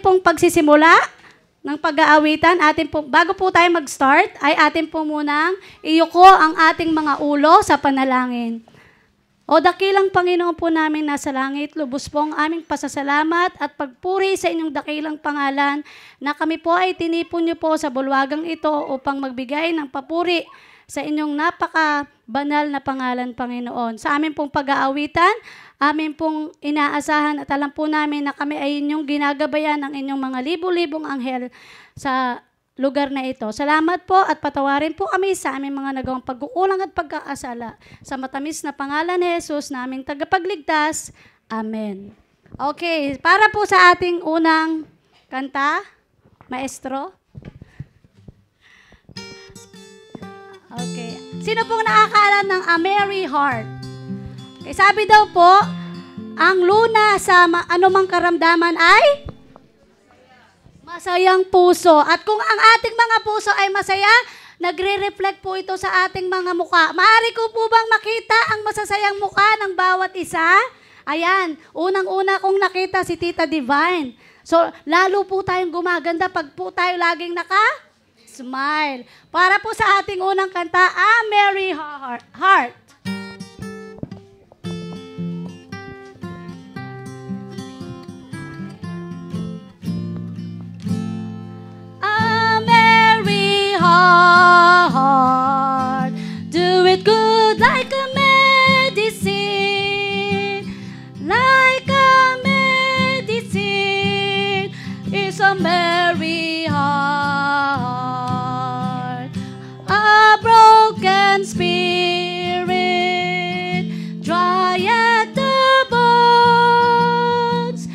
pong pagsisimula ng pag-aawitan, bago po tayo mag-start, ay atin po munang iyuko ang ating mga ulo sa panalangin. O dakilang Panginoon po namin nasa langit, lubos po ang aming pasasalamat at pagpuri sa inyong dakilang pangalan na kami po ay tinipon niyo po sa bulwagang ito upang magbigay ng papuri sa inyong napaka-banal na pangalan, Panginoon. Sa aming pong pag-aawitan, amin pong inaasahan at alam po namin na kami ay inyong ginagabayan ng inyong mga libo-libong anghel sa lugar na ito. Salamat po at patawarin po kami sa aming mga nagawang pag-uulang at pagkakasala. Sa matamis na pangalan ni Jesus na aming tagapagligtas. Amen. Okay, para po sa ating unang kanta, Maestro. Okay. Sino pong nakakaalam ng A Merry Heart? Okay, sabi daw po, ang luna sa anumang karamdaman ay masayang puso. At kung ang ating mga puso ay masaya, nagre-reflect po ito sa ating mga muka. Maaari ko po bang makita ang masasayang muka ng bawat isa? Ayan, unang-una kong nakita si Tita Divine. So, lalo po tayong gumaganda pag po tayo laging naka-smile. Para po sa ating unang kanta, A Merry Heart. Heart, do it good like a medicine, like a medicine is a merry heart. A broken spirit, dry at the bones,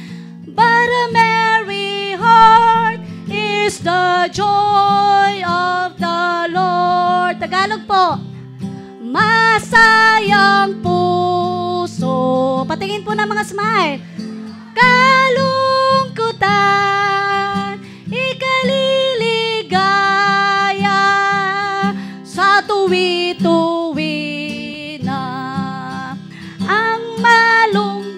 but a merry heart is the joy of the Lord. Tagalog po. Masayang puso. Patingin po ng mga smile. Kalungkutan, ikaliligaya sa tuwi-tuwi na ang malungkutin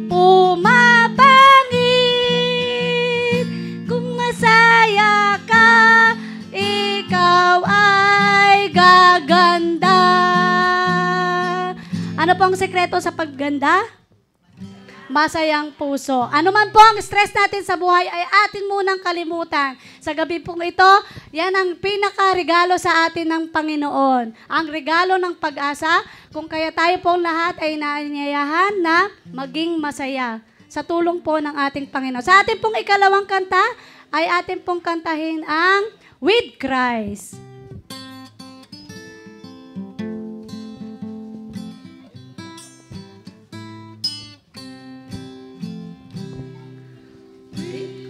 pumapangit. Kung masaya ka, ikaw ay gaganda. Ano po ang sekreto sa pagganda? Masayang puso. Ano man po ang stress natin sa buhay ay atin munang kalimutan. Sa gabi pong ito, yan ang pinaka-regalo sa atin ng Panginoon. Ang regalo ng pag-asa, kung kaya tayo pong lahat ay naanyayahan na maging masaya sa tulong po ng ating Panginoon. Sa ating pong ikalawang kanta, ay atin pong kantahin ang With Christ.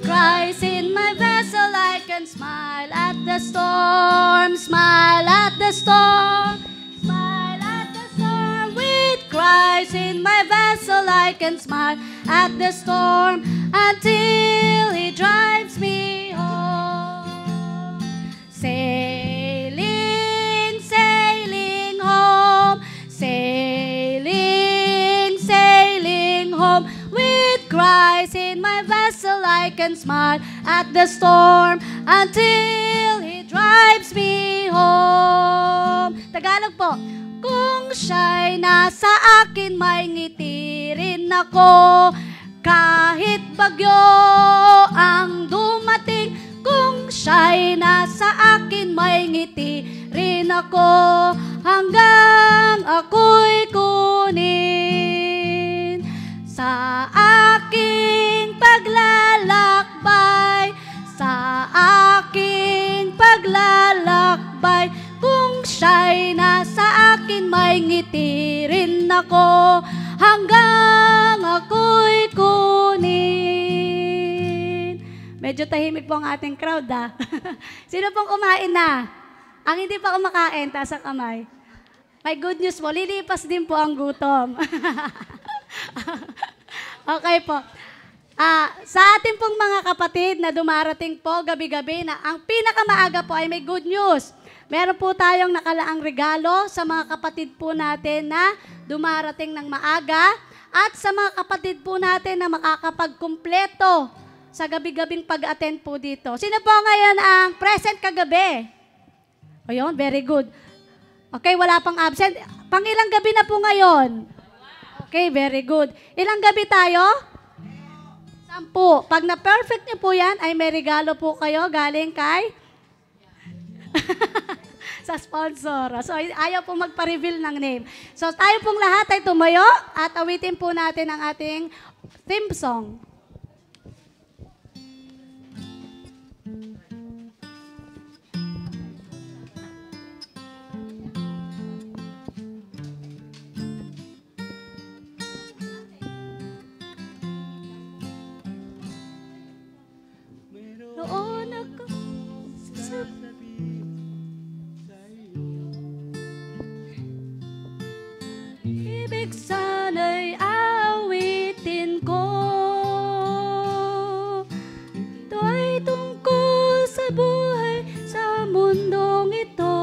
Christ in my vessel, I can smile at the storm, smile at the storm, smile at the storm. With Christ in my vessel, I can smile at the storm until He drives me home. Sailing, sailing home, sailing, sailing home. With Christ in my vessel, I can smile at the storm until He drives me home. Tagalog po. Kung siya'y nasa akin, may ngiti rin ako. Kahit bagyo ang dumating, kung siya'y nasa akin, may ngiti rin ako. Hanggang ako'y kunin sa aking paglalakbay, sa aking paglalakbay. Kung siya'y nasa akin, may ngiti rin ako. Hanggang ako'y kunin. Medyo tahimik po ang ating crowd, ha? Sino pong kumain na? Ang hindi pa kumakain, taas ang kamay. May good news po, lilipas din po ang gutom. Okay po. Sa ating pong mga kapatid na dumarating po gabi-gabi na ang pinakamaaga po ay may good news. Meron po tayong nakalaang regalo sa mga kapatid po natin na dumarating ng maaga. at sa mga kapatid po natin na makakapagkumpleto sa gabi-gabing pag-attend po dito. Sino po ngayon ang present kagabi? O yun, very good. Okay, wala pang absent. Pang ilang gabi na po ngayon? Okay, very good. Ilang gabi tayo? 10. Pag na-perfect niyo po yan, ay may regalo po kayo galing kay sa sponsor. So, ayaw po magpa-reveal ng name. So, tayo pong lahat ay tumayo at awitin po natin ang ating theme song. Noon ako sa ibig sana'y awitin ko. Ito ay tungkol sa buhay sa mundong ito.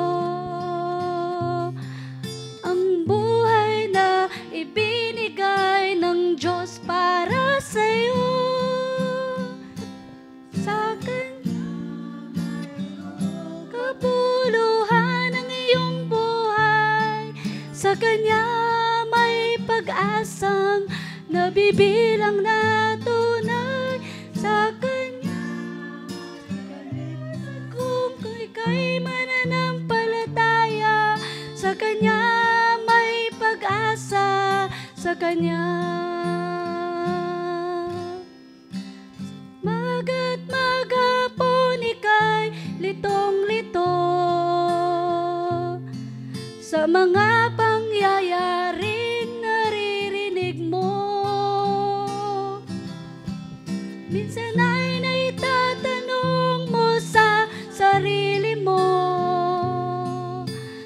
Ang buhay na ibinigay ng Diyos para sa'yo. Sa Kanya, kabuluhan ng iyong buhay. Sa Kanya may pag-asang nabibilang na tunay. Sa Kanya, kung ika'y mananampalataya. Sa Kanya may pag-asa. Sa Kanya Maga't maghapon ika'y litong-lito sa mga pangyayaring naririnig mo. Minsan ay naitatanong mo sa sarili mo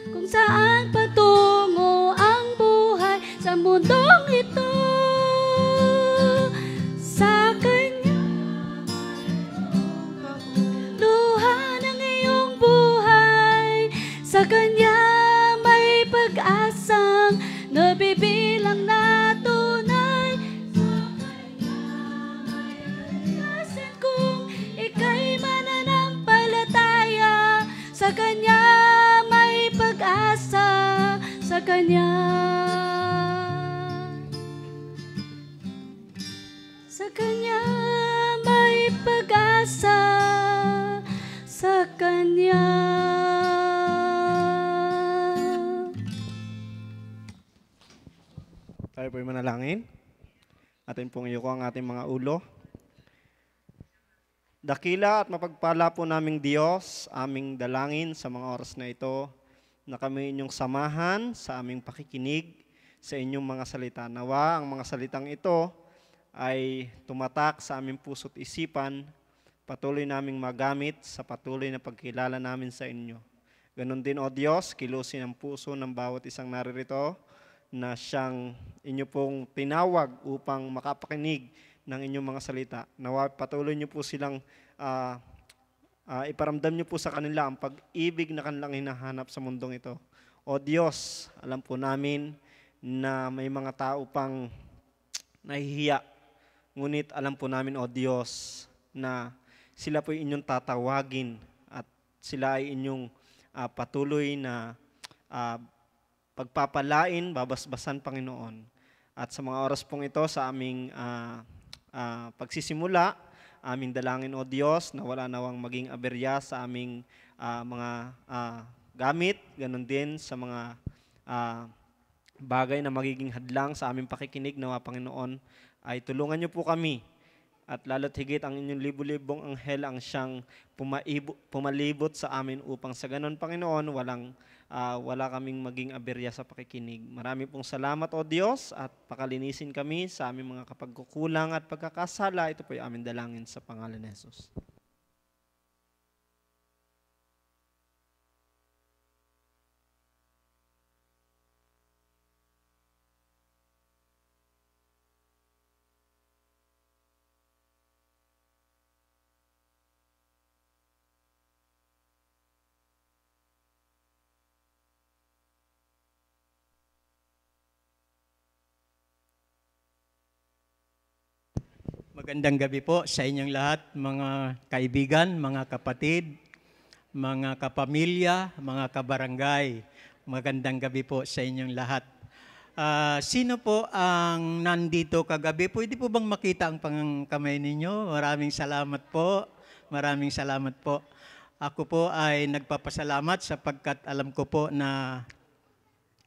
kung saan patungo ang buhay sa mundong ito. Sa Kanya sa Kanya may pag-asang nabibilang na tunay. Sa Kanya may pag-asan kung ika'y mananampalataya. Sa Kanya may pag-asa. Sa Kanya. Sa Kanya may pag-asa. Sa Kanya. Tayo po'y manalangin. Atin pong iyo ko ang ating mga ulo. Dakila at mapagpala po naming Diyos, aming dalangin sa mga oras na ito, na kami inyong samahan sa aming pakikinig sa inyong mga salita. Nawa ang mga salitang ito ay tumatak sa aming puso't isipan, patuloy naming magamit sa patuloy na pagkilala namin sa inyo. Ganon din, O Diyos, kilusin ang puso ng bawat isang naririto, na siyang inyo pong tinawag upang makapakinig ng inyong mga salita. Nawa patuloy niyo po silang iparamdam niyo po sa kanila ang pag-ibig na kanilang hinahanap sa mundong ito. O Diyos, alam po namin na may mga tao pang nahihiya. Ngunit alam po namin, O Diyos, na sila po inyong tatawagin at sila ay inyong patuloy na pagpapalain, babasbasan, Panginoon. At sa mga oras pong ito, sa aming pagsisimula, aming dalangin, O Diyos, na wala nawang maging aberya sa aming mga gamit, ganun din sa mga bagay na magiging hadlang sa aming pakikinig, nawa, Panginoon, ay tulungan niyo po kami. At lalo't higit ang inyong libu-libong anghel ang siyang pumalibot sa amin upang sa ganon, Panginoon, wala kaming maging aberya sa pakikinig. Marami pong salamat, O Diyos, at pakalinisin kami sa aming mga kapagkukulang at pagkakasala. Ito po ay aming dalangin sa pangalan ni Jesus. Magandang gabi po sa inyong lahat, mga kaibigan, mga kapatid, mga kapamilya, mga kabarangay. Magandang gabi po sa inyong lahat. Sino po ang nandito kagabi? Pwede po bang makita ang kamay ninyo? Maraming salamat po. Maraming salamat po. Ako po ay nagpapasalamat sapagkat alam ko po na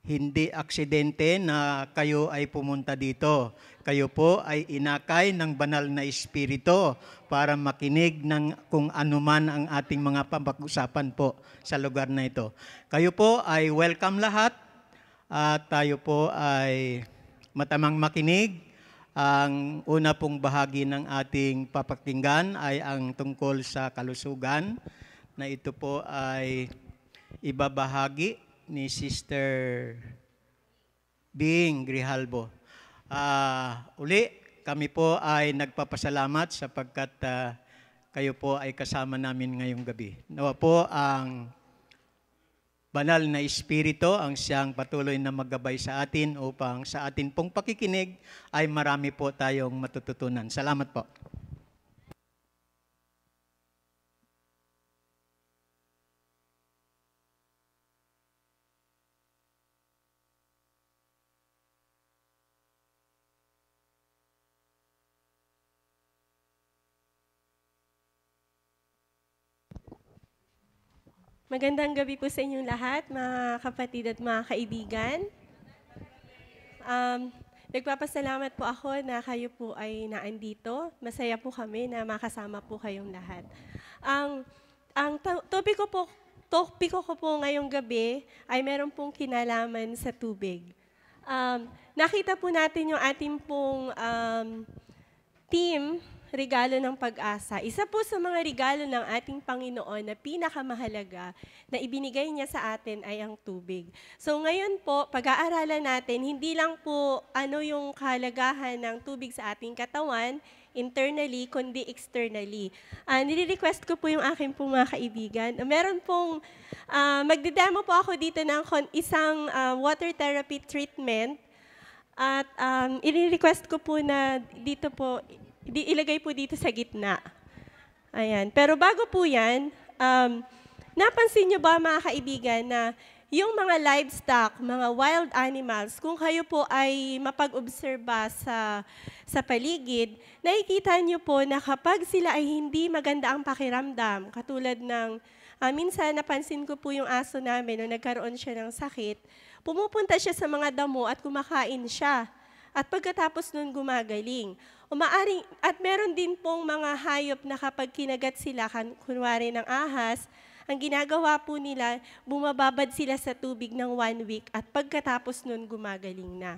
hindi aksidente na kayo ay pumunta dito. Kayo po ay inakay ng banal na espiritu para makinig ng kung anuman ang ating mga pag-usapan po sa lugar na ito. Kayo po ay welcome lahat at tayo po ay matamang makinig. Ang una pong bahagi ng ating papakinggan ay ang tungkol sa kalusugan na ito po ay ibabahagi ni Sister Bing Grijalbo. Uli, kami po ay nagpapasalamat sapagkat kayo po ay kasama namin ngayong gabi. Nawa po ang banal na espiritu ang siyang patuloy na maggabay sa atin upang sa atin pong pakikinig ay marami po tayong matututunan. Salamat po. Magandang gabi po sa inyong lahat, mga kapatid at mga kaibigan. Nagpapasalamat po ako na kayo po ay naandito. Masaya po kami na makasama po kayong lahat. Ang topiko ko po ngayong gabi ay meron pong kinalaman sa tubig. Nakita po natin yung ating pong team, regalo ng pag-asa. Isa po sa mga regalo ng ating Panginoon na pinakamahalaga na ibinigay niya sa atin ay ang tubig. So ngayon po, pag-aaralan natin, hindi lang po ano yung kahalagahan ng tubig sa ating katawan, internally, kundi externally. Nire-request ko po yung aking pong mga kaibigan. Meron pong, magde-demo po ako dito ng isang water therapy treatment. At i-request ko po na dito po, ilagay po dito sa gitna. Ayan. Pero bago po yan, napansin nyo ba mga kaibigan na yung mga livestock, mga wild animals, kung kayo po ay mapag-obserba sa paligid, nakikita nyo po na kapag sila ay hindi maganda ang pakiramdam, katulad ng, minsan napansin ko po yung aso namin nung nagkaroon siya ng sakit, pumupunta siya sa mga damo at kumakain siya. At pagkatapos nun gumagaling. At meron din pong mga hayop na kapag kinagat sila, kunwari ng ahas, ang ginagawa po nila, bumababad sila sa tubig ng 1 week at pagkatapos nun gumagaling na.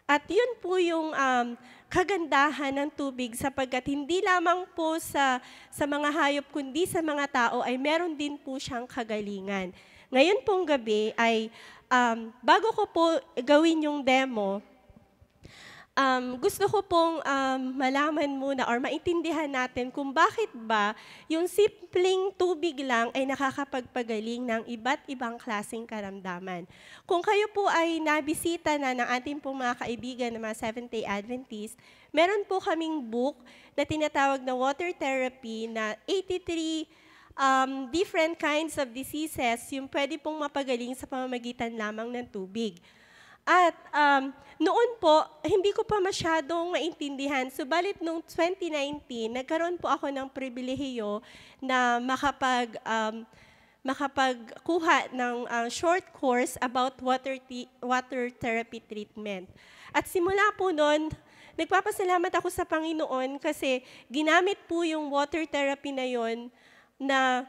At yun po yung kagandahan ng tubig sapagkat hindi lamang po sa mga hayop kundi sa mga tao ay meron din po siyang kagalingan. Ngayon pong gabi ay bago ko po gawin yung demo, gusto ko pong malaman muna or maintindihan natin kung bakit ba yung simpleng tubig lang ay nakakapagpagaling ng iba't ibang klaseng karamdaman. Kung kayo po ay nabisita na ng ating pong mga kaibigan ng mga Seventh-day Adventist, meron po kaming book na tinatawag na Water Therapy na 83 different kinds of diseases yung pwede pong mapagaling sa pamamagitan lamang ng tubig. At noon po, hindi ko pa masyadong maintindihan. Subalit noong 2019, nagkaroon po ako ng pribilehiyo na makapagkuha ng short course about water therapy treatment. At simula po noon, nagpapasalamat ako sa Panginoon kasi ginamit po yung water therapy na yon na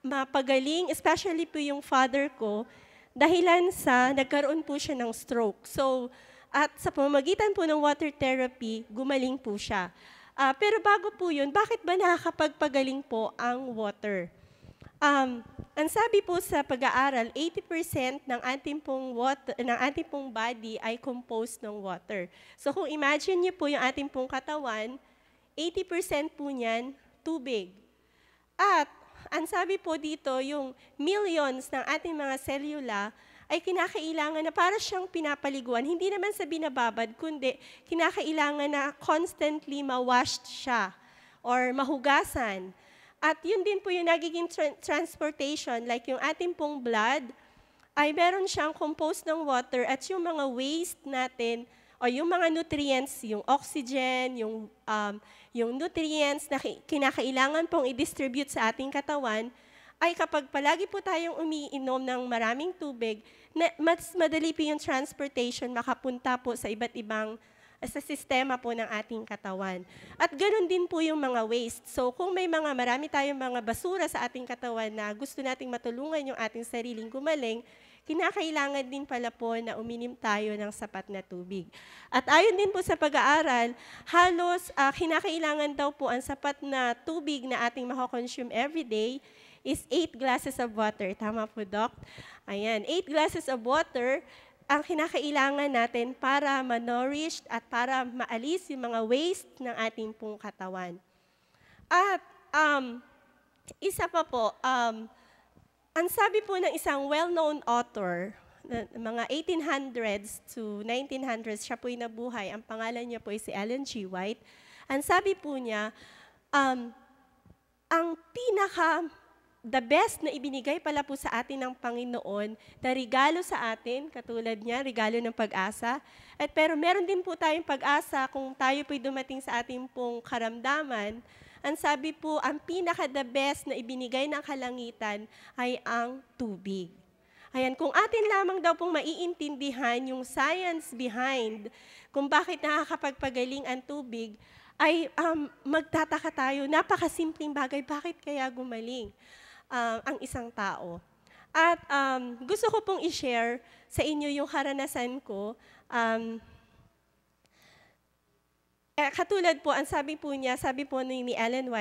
mapagaling, especially po yung father ko, dahilan sa nagkaroon po siya ng stroke. So, at sa pamamagitan po ng water therapy, gumaling po siya. Pero bago po yun, bakit ba nakakapagpagaling po ang water? Ang sabi po sa pag-aaral, 80% ng ating pong body ay composed ng water. So kung imagine niyo po yung ating pong katawan, 80% po niyan tubig. At ang sabi po dito, yung millions ng ating mga selula ay kinakailangan na para siyang pinapaliguan. Hindi naman sa binababad, kundi kinakailangan na constantly ma-washed siya or mahugasan. At yun din po yung nagiging transportation, like yung ating pong blood, ay meron siyang composed ng water at yung mga waste natin, o yung mga nutrients, yung oxygen, yung nutrients na kinakailangan pong i-distribute sa ating katawan, ay kapag palagi po tayong umiinom ng maraming tubig, mas madali po yung transportation makapunta po sa iba't ibang sa sistema po ng ating katawan. At ganoon din po yung mga waste. So kung may marami tayong mga basura sa ating katawan na gusto nating matulungan yung ating sariling gumaling, kinakailangan din pala po na uminom tayo ng sapat na tubig. At ayon din po sa pag-aaral, halos kinakailangan daw po ang sapat na tubig na ating mako-consume everyday is 8 glasses of water. Tama po, Doc? Ayan, 8 glasses of water ang kinakailangan natin para ma-nourish at para maalis yung mga waste ng ating pong katawan. At isa pa po, ang sabi po ng isang well-known author, mga 1800s to 1900s, siya po'y nabuhay. Ang pangalan niya po ay si Ellen G. White. Ang sabi po niya, ang the best na ibinigay pala po sa atin ng Panginoon na regalo sa atin, katulad niya, regalo ng pag-asa. Pero meron din po tayong pag-asa kung tayo po'y dumating sa ating pong karamdaman. Ang sabi po, ang pinaka-the best na ibinigay ng kalangitan ay ang tubig. Ayan, kung atin lamang daw pong maiintindihan yung science behind kung bakit nakakapagpagaling ang tubig, ay magtataka tayo, napakasimpleng bagay, bakit kaya gumaling ang isang tao. At gusto ko pong i-share sa inyo yung karanasan ko. Katulad po, ang sabi po niya, sabi po ni Ellen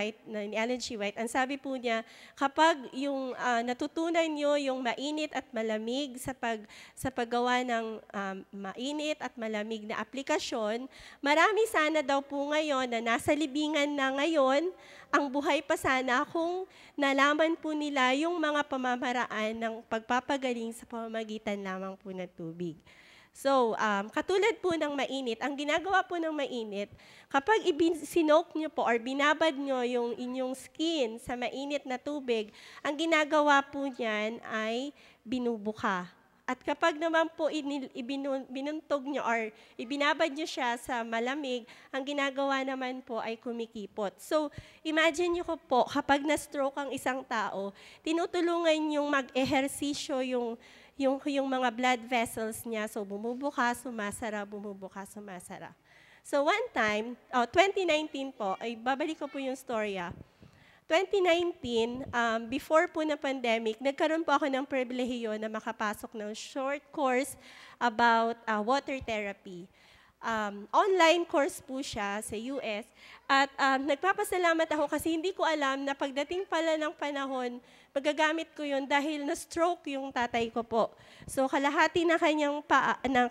G. White, ang sabi po niya, kapag yung natutunan nyo yung mainit at malamig sa paggawa ng mainit at malamig na aplikasyon, marami sana daw po ngayon na nasa libingan na ngayon, ang buhay pa sana kung nalaman po nila yung mga pamamaraan ng pagpapagaling sa pamamagitan lamang po ng tubig. So, katulad po ng mainit, ang ginagawa po ng mainit, kapag sinok nyo po or binabad nyo yung inyong skin sa mainit na tubig, ang ginagawa po niyan ay binubuka. At kapag naman po binuntog nyo or ibinabad nyo siya sa malamig, ang ginagawa naman po ay kumikipot. So, imagine nyo po, kapag na-stroke ang isang tao, tinutulungan yung mag-ehersisyo yung mga blood vessels niya. So, bumubuka, sumasara, bumubuka, sumasara. So, one time, 2019 po, ay babalik ko po yung storya. 2019, before po na pandemic, nagkaroon po ako ng pribilehiyo na makapasok ng short course about water therapy. Online course po siya sa US. At nagpapasalamat ako kasi hindi ko alam na pagdating pala ng panahon, magagamit ko yun dahil na-stroke yung tatay ko po. So kalahati ng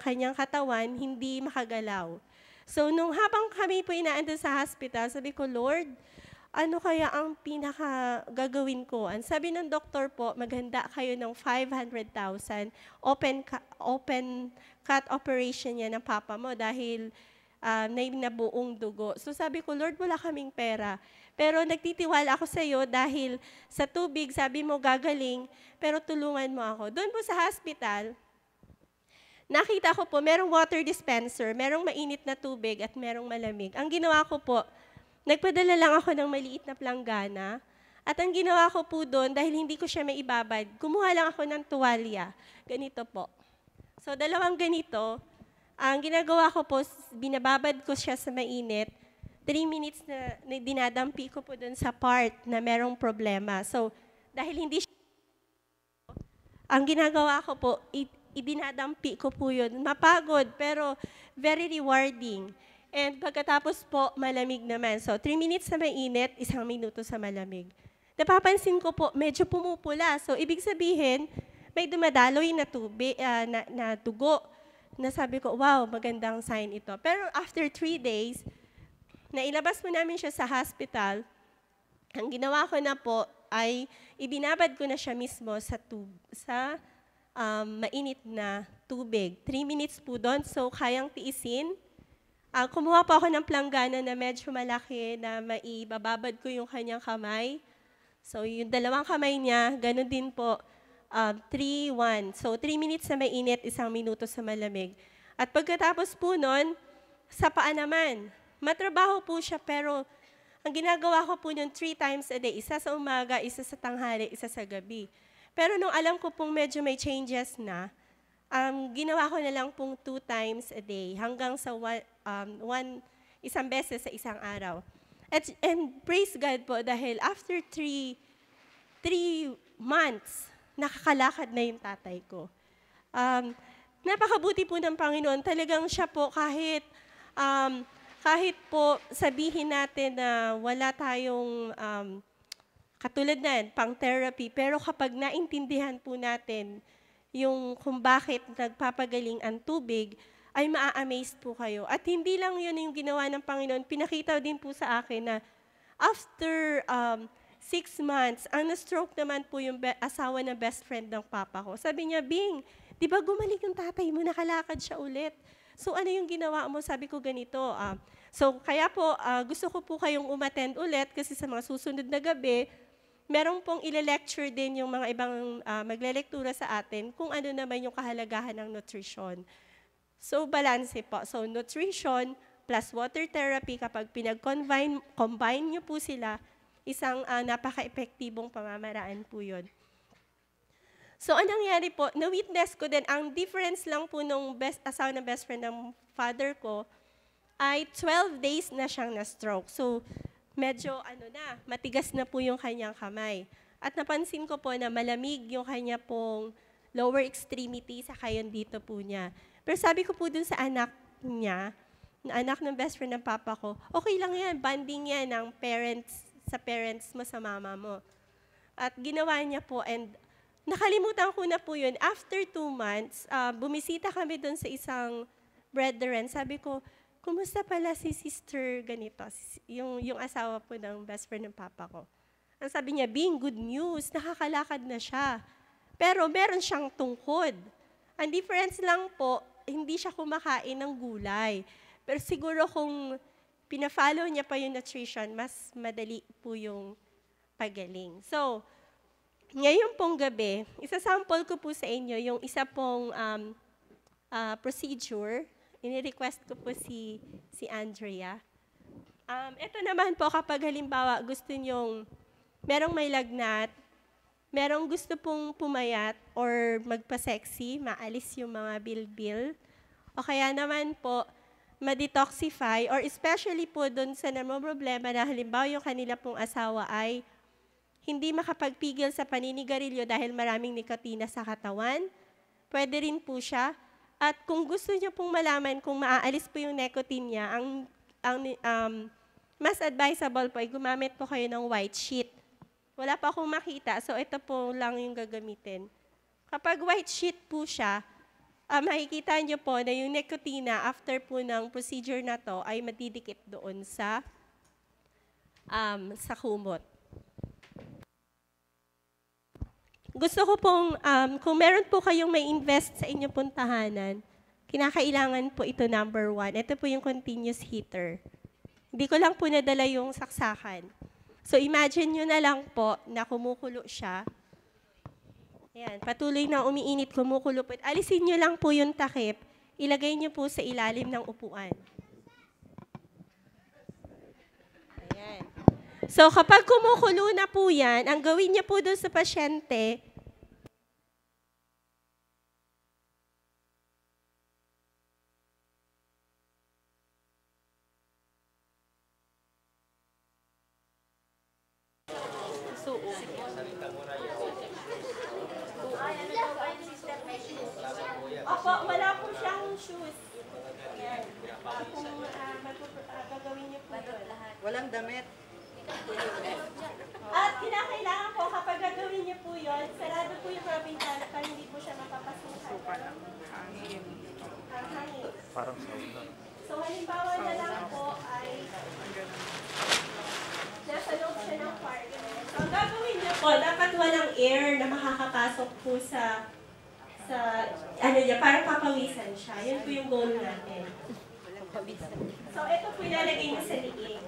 kanyang katawan, hindi makagalaw. So nung habang kami po inaandun sa hospital, sabi ko, Lord, ano kaya ang pinaka gagawin ko? Ang sabi ng doktor po, maghanda kayo ng 500,000 open cut operation niya ng papa mo dahil nabuong dugo. So sabi ko, Lord, wala kaming pera. Pero nagtitiwala ako sa iyo dahil sa tubig, sabi mo gagaling, pero tulungan mo ako. Doon po sa hospital, nakita ko po, merong water dispenser, merong mainit na tubig at merong malamig. Ang ginawa ko po, nagpadala lang ako ng maliit na planggana. At ang ginawa ko po doon, dahil hindi ko siya maibabad, kumuha lang ako ng tuwalya. Ganito po. So, dalawang ganito. Ang ginagawa ko po, binababad ko siya sa mainit. 3 minutes na dinadampi ko po doon sa part na merong problema. So, dahil hindi siya, ang ginagawa ko po, idinadampi ko po yun. Mapagod, pero very rewarding. And pagkatapos po, malamig naman. So, 3 minutes na mainit, 1 minuto sa malamig. Napapansin ko po, medyo pumupula. So, ibig sabihin, may dumadaloy na tubig, na dugo. Nasabi ko, wow, magandang sign ito. Pero after 3 days, nailabas mo namin siya sa hospital. Ang ginawa ko na po ay ibinabad ko na siya mismo sa mainit na tubig. 3 minutes po doon, so kayang tiisin. Kumuha po ako ng planggana na medyo malaki na maibababad ko yung kanyang kamay. So yung dalawang kamay niya, ganun din po, 3-1. So 3 minutes na mainit, 1 minuto sa malamig. At pagkatapos po nun, sa paa naman, matrabaho po siya pero ang ginagawa ko po nun 3 times a day. Isa sa umaga, isa sa tanghali, isa sa gabi. Pero nung alam ko pong medyo may changes na, ginawa ko na lang pong 2 times a day hanggang sa isang beses sa isang araw. And praise God po dahil after 3 months, nakakalakad na yung tatay ko. Napakabuti po ng Panginoon. Talagang siya po kahit po sabihin natin na wala tayong katulad na pang therapy, pero kapag naintindihan po natin yung kung bakit nagpapagaling ang tubig, ay maa-amaze po kayo. At hindi lang yun yung ginawa ng Panginoon, pinakita din po sa akin na after 6 months, ang na-stroke naman po yung asawa ng best friend ng papa ko. Sabi niya, Bing, di ba gumaling yung tatay mo, nakalakad siya ulit. So ano yung ginawa mo? Sabi ko ganito. So kaya po, gusto ko po kayong umattend ulit kasi sa mga susunod na gabi, merong pong ile-lecture din yung mga ibang magle-lektura sa atin kung ano naman yung kahalagahan ng nutrition. So balance po. So nutrition plus water therapy, kapag combine nyo po sila, isang napaka-epektibong pamamaraan po yun. So, anong nangyari po, na-witness ko din, ang difference lang po nung asawa ng best friend ng father ko, ay 12 days na siyang na-stroke. So, medyo matigas na po yung kanyang kamay. At napansin ko po na malamig yung kanya pong lower extremity sa kayon dito po niya. Pero sabi ko po dun sa anak niya, anak ng best friend ng papa ko, okay lang yan, bonding yan ng parents mo sa mama mo. At ginawa niya po, and nakalimutan ko na po yun. After 2 months, bumisita kami doon sa isang brethren. Sabi ko, kumusta pala si sister ganito? Yung asawa po ng best friend ng papa ko. Ang sabi niya, Bing, good news, nakakalakad na siya. Pero meron siyang tungkod. Ang difference lang po, hindi siya kumakain ng gulay. Pero siguro kung pina-follow niya pa yung nutrition, mas madali po yung pagaling. So, ngayon pong gabi, isasample ko po sa inyo yung isa pong procedure. Ini-request ko po si Andrea. Ito naman po kapag halimbawa gusto nyong merong may lagnat, merong gusto pong pumayat or magpa-sexy, maalis yung mga bilbil, o kaya naman po ma-detoxify, or especially po doon sa problema na halimbawa yung kanila pong asawa ay hindi makapagpigil sa paninigarilyo dahil maraming nikotina sa katawan, pwede rin po siya. At kung gusto niyo pong malaman kung maaalis po yung nicotine niya, ang mas advisable po ay gumamit po kayo ng white sheet. Wala pa akong makita, so ito po lang yung gagamitin. Kapag white sheet po siya, makikita niyo po na yung nicotina after po ng procedure na to ay madidikit doon sa kumot. Gusto ko pong, kung meron po kayong may invest sa inyong pong tahanan, kinakailangan po ito number 1. Ito po yung continuous heater. Hindi ko lang po nadala yung saksakan. So imagine nyo na lang po na kumukulo siya. Ayan, patuloy na umiinit, kumukulo po. Alisin nyo lang po yung takip, ilagay nyo po sa ilalim ng upuan. Ayan. So kapag kumukulo na po yan, ang gawin niya po doon sa pasyente, Opo, wala po siyang shoes. Ayan. Kung gagawin niyo po yun. Walang damit. At kinakailangan po kapag gagawin niyo po yun, sarado po yung mga bintana para hindi po siya mapapasukan. Hangin. Ang hangin. Parang sauna. So halimbawa na lang po ay nasa loob siya ng kwarto. So ang gagawin niyo po, dapat walang air na makakapasok po sa ano niya, para papawisan siya. Yun po yung goal natin. So, ito po ilalagay niya sa liig.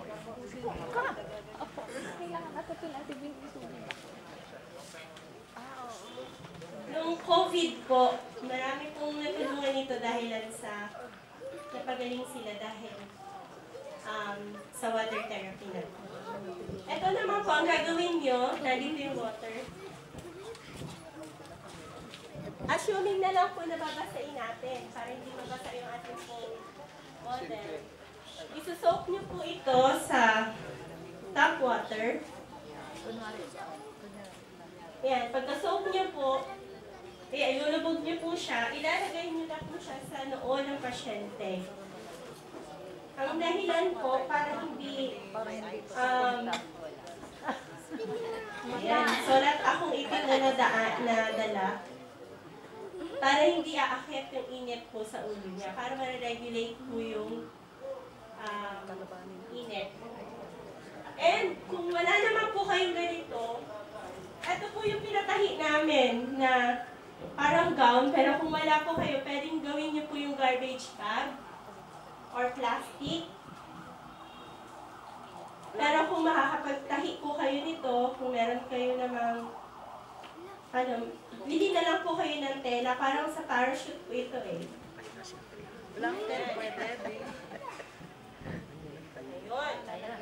Noong COVID po, marami pong natulungan nito dahilan sa napagaling sila dahil sa water therapy na po. Ito naman po, ang gagawin nyo, nandito yung water. Assuming na lang po na babasain natin para hindi mabasa yung ating pong model. Isusok nyo po ito sa tap water. Yan, pagka-soak nyo po, ilulubog nyo po siya, ilalagay nyo na po siya sa noo ng pasyente. Ang dahilan po, para hindi, yan, sulat akong itik na nadala, para hindi aakyat yung init po sa ulo niya, para ma-regulate po yung init. And kung wala naman po kayong ganito, ito po yung pinatahi namin na parang gown, pero kung wala po kayo, pwedeng gawin niyo po yung garbage bag or plastic. Pero kung makakapagtahi po kayo nito, kung meron kayo namang, bili na lang po kayo ng tela, parang sa parachute po ito eh. Ayun.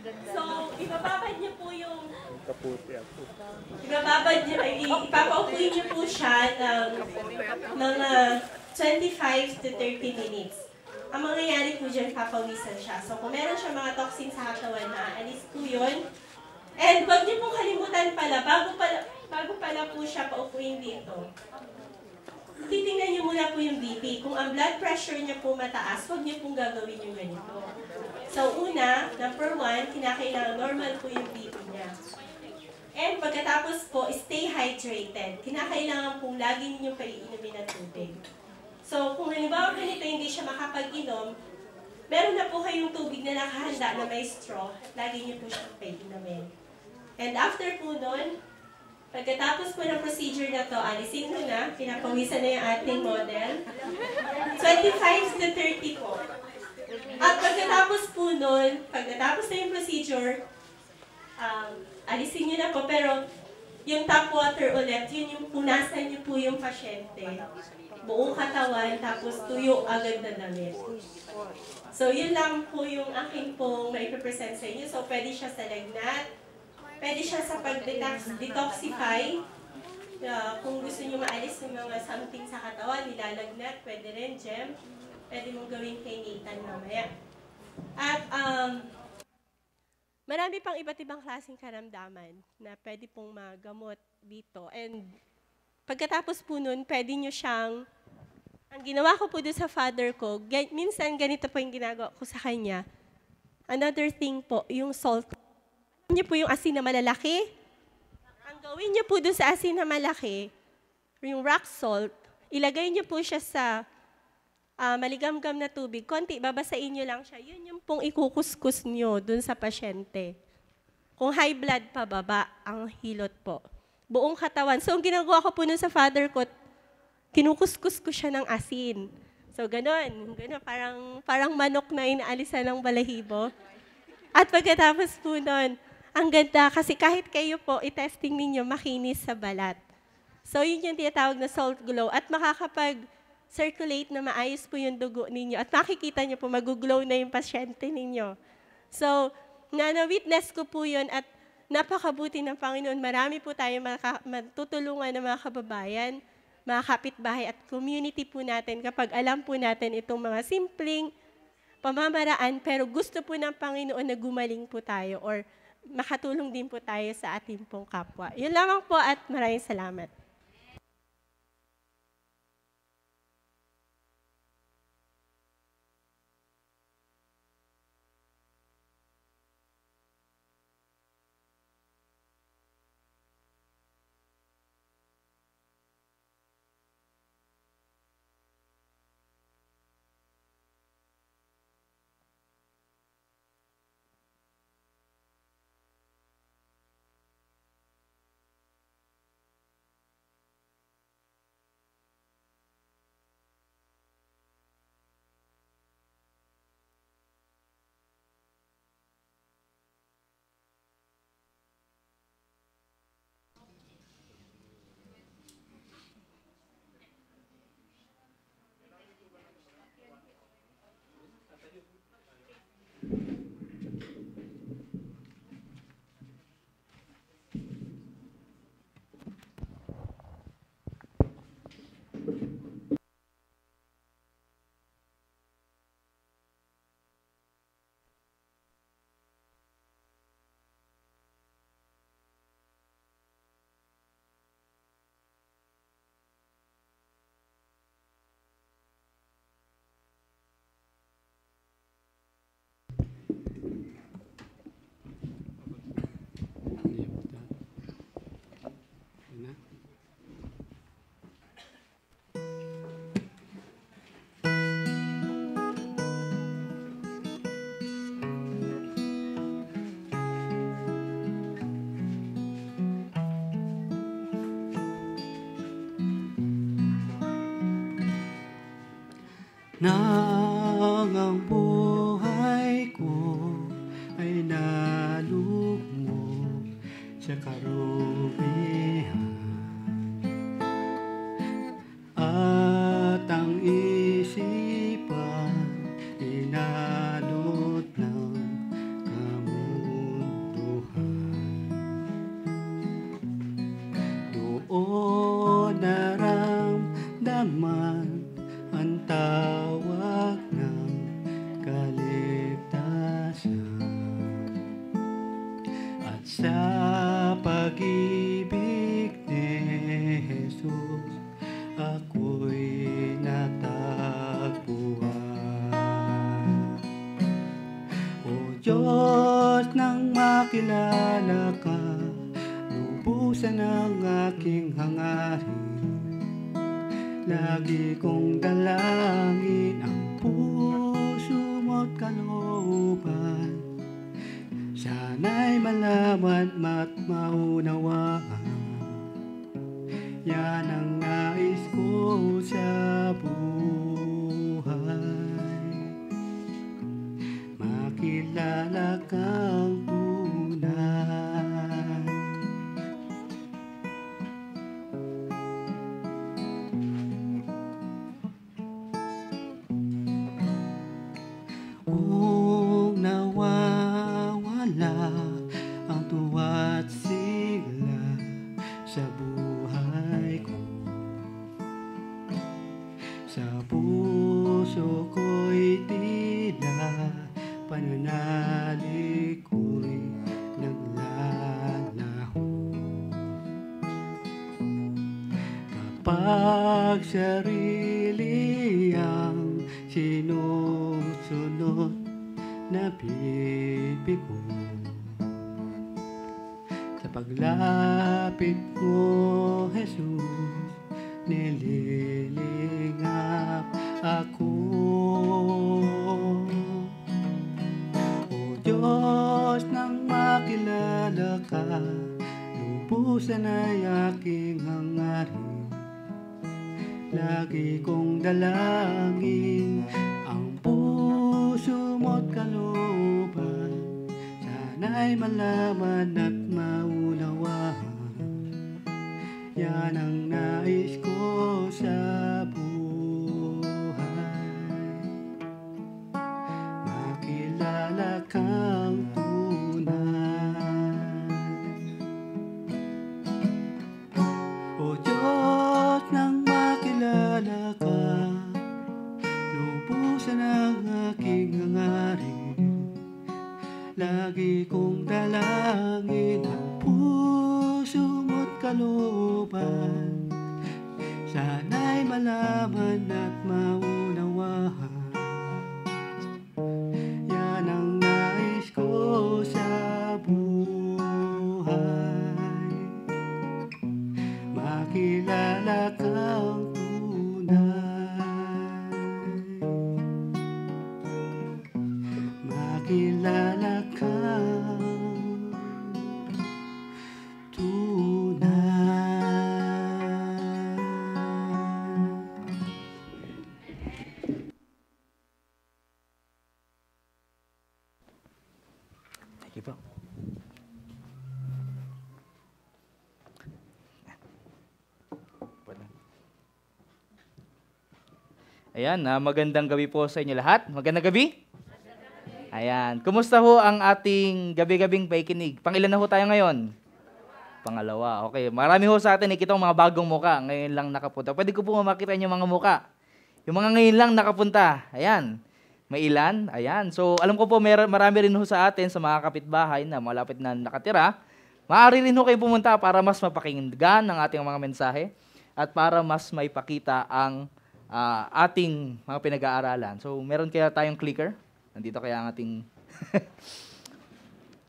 So, ibababad niyo po yung ipapaupuin niyo po siya ng mga 25 to 30 minutes. Ang mangyayari po dyan, papawisan siya. So, kung meron siya mga toxin sa katawan, maaalis po yun. And wag niyo pong kalimutan pala, bago pala po siya paupuin dito, titingnan niyo muna po yung BP. Kung ang blood pressure niya po mataas, wag niyo pong gagawin yung ganito. So, una, number 1, kinakailangan normal po yung BP niya. And pagkatapos po, stay hydrated. Kinakailangan pong lagi ninyong paiinumin ng tubig. So, kung halimbawa ganito hindi siya makapag-inom, meron na po kayong tubig na nakahanda na may straw, lagi niyo po siyang paiinumin. And after po nun, pagkatapos po ng procedure na to, alisin mo na, pinapawisan na yung ating model. 25 to 30 po. At pagkatapos po nun, pagkatapos na yung procedure, alisin nyo na po, pero yung tap water ulit, yun yung punasan nyo po yung pasyente. Buong katawan, tapos tuyo agad na damit. So, yun lang po yung aking pong maipapresent sa inyo. So, pwede siya sa lagnat, pwede siya sa pag-detoxify. Kung gusto nyo maalis ng mga something sa katawan, nilalagnat, pwede rin, gem. Pwede mong gawin kay Nathan mamaya. At marami pang iba't ibang klaseng karamdaman na pwede pong magamot dito. And pagkatapos po nun, pwede nyo siyang, ang ginawa ko po doon sa father ko, minsan ganito po yung ginagawa ko sa kanya. Another thing po, yung salt. Alam niyo po yung asin na malalaki? Ang gawin niyo po doon sa asin na malaki, yung rock salt, ilagay niyo po siya sa maligamgam na tubig, konti, babasain nyo lang siya. Yun yung pong ikukuskus nyo dun sa pasyente. Kung high blood, pababa ang hilot po. Buong katawan. So, ang ginagawa ko po nun sa father ko, kinukuskus ko siya ng asin. So, ganun, parang manok na inaalisan ng balahibo. At pagkatapos po nun, ang ganda, kasi kahit kayo po, i-testing ninyo, makinis sa balat. So, yun yung tinatawag na salt glow. At makakapag-circulate na maayos po yung dugo ninyo. At makikita nyo po, mag-glow na yung pasyente ninyo. So, na-witness ko po yun at napakabuti ng Panginoon. Marami po tayo matutulungan ng mga kababayan, mga kapitbahay at community po natin kapag alam po natin itong mga simpleng pamamaraan, pero gusto po ng Panginoon na gumaling po tayo or makatulong din po tayo sa ating pong kapwa. Yun lamang po at maraming salamat. nang ang buhay ko ay nalugmok sa karumihan, at ang isipan inalot ng kamunduhan. Doon naramdaman ang tawag ng kaligtasan, at sa pag-ibig ni Jesus ako'y natagpuan. O Diyos, nang makilala ka, lubusan ang aking hangarin. Lagi kong dalangin ang puso mo't kalooban. Sana'y malaman at maunawaan. Yan ang nais ko sa buhay. Makilala kang tunay. Kung nawawala ang tuwa't sigla sa buhay ko, sa puso ko'y tila pananalig ko'y naglalaho. Kapag sarili ang sinusunod na bibig ko, sa paglapit ko, Jesus, nililingap ako. O Diyos, nang makilala ka, lubusan ay aking hangarin. Lagi kong dalangin ang puso mo't kalooban. Sana'y malaman at maunawaan. Yan ang nais ko sa buhay. Makilala kang tunay. O Diyos, nang makilala ka, lubusan ang aking hangarin. Lagi kong dalangin ang puso mo't kalooban. Sana'y malaman at maunawaan. Yan ang nais ko sa buhay. Makilala kang tunay. Makilala kang tunay. Thank you po. Ayan, magandang gabi po sa inyo lahat. Magandang gabi. Ayan, kumusta ho ang ating gabi-gabing pakikinig? Pangilan na ho tayo ngayon? Pangalawa. Okay, marami ho sa atin nakita mga bagong muka. Ngayon lang nakapunta. Pwede ko po makita yung mga muka. Yung mga ngayon lang nakapunta. Ayan, may ilan. Ayan, so alam ko po marami rin ho sa atin sa mga kapitbahay na malapit na nakatira. Maaari rin ho kayo pumunta para mas mapakinggan ang ating mga mensahe at para mas maipakita ang ating mga pinag-aaralan. So, meron kaya tayong clicker. Nandito kaya ang ating...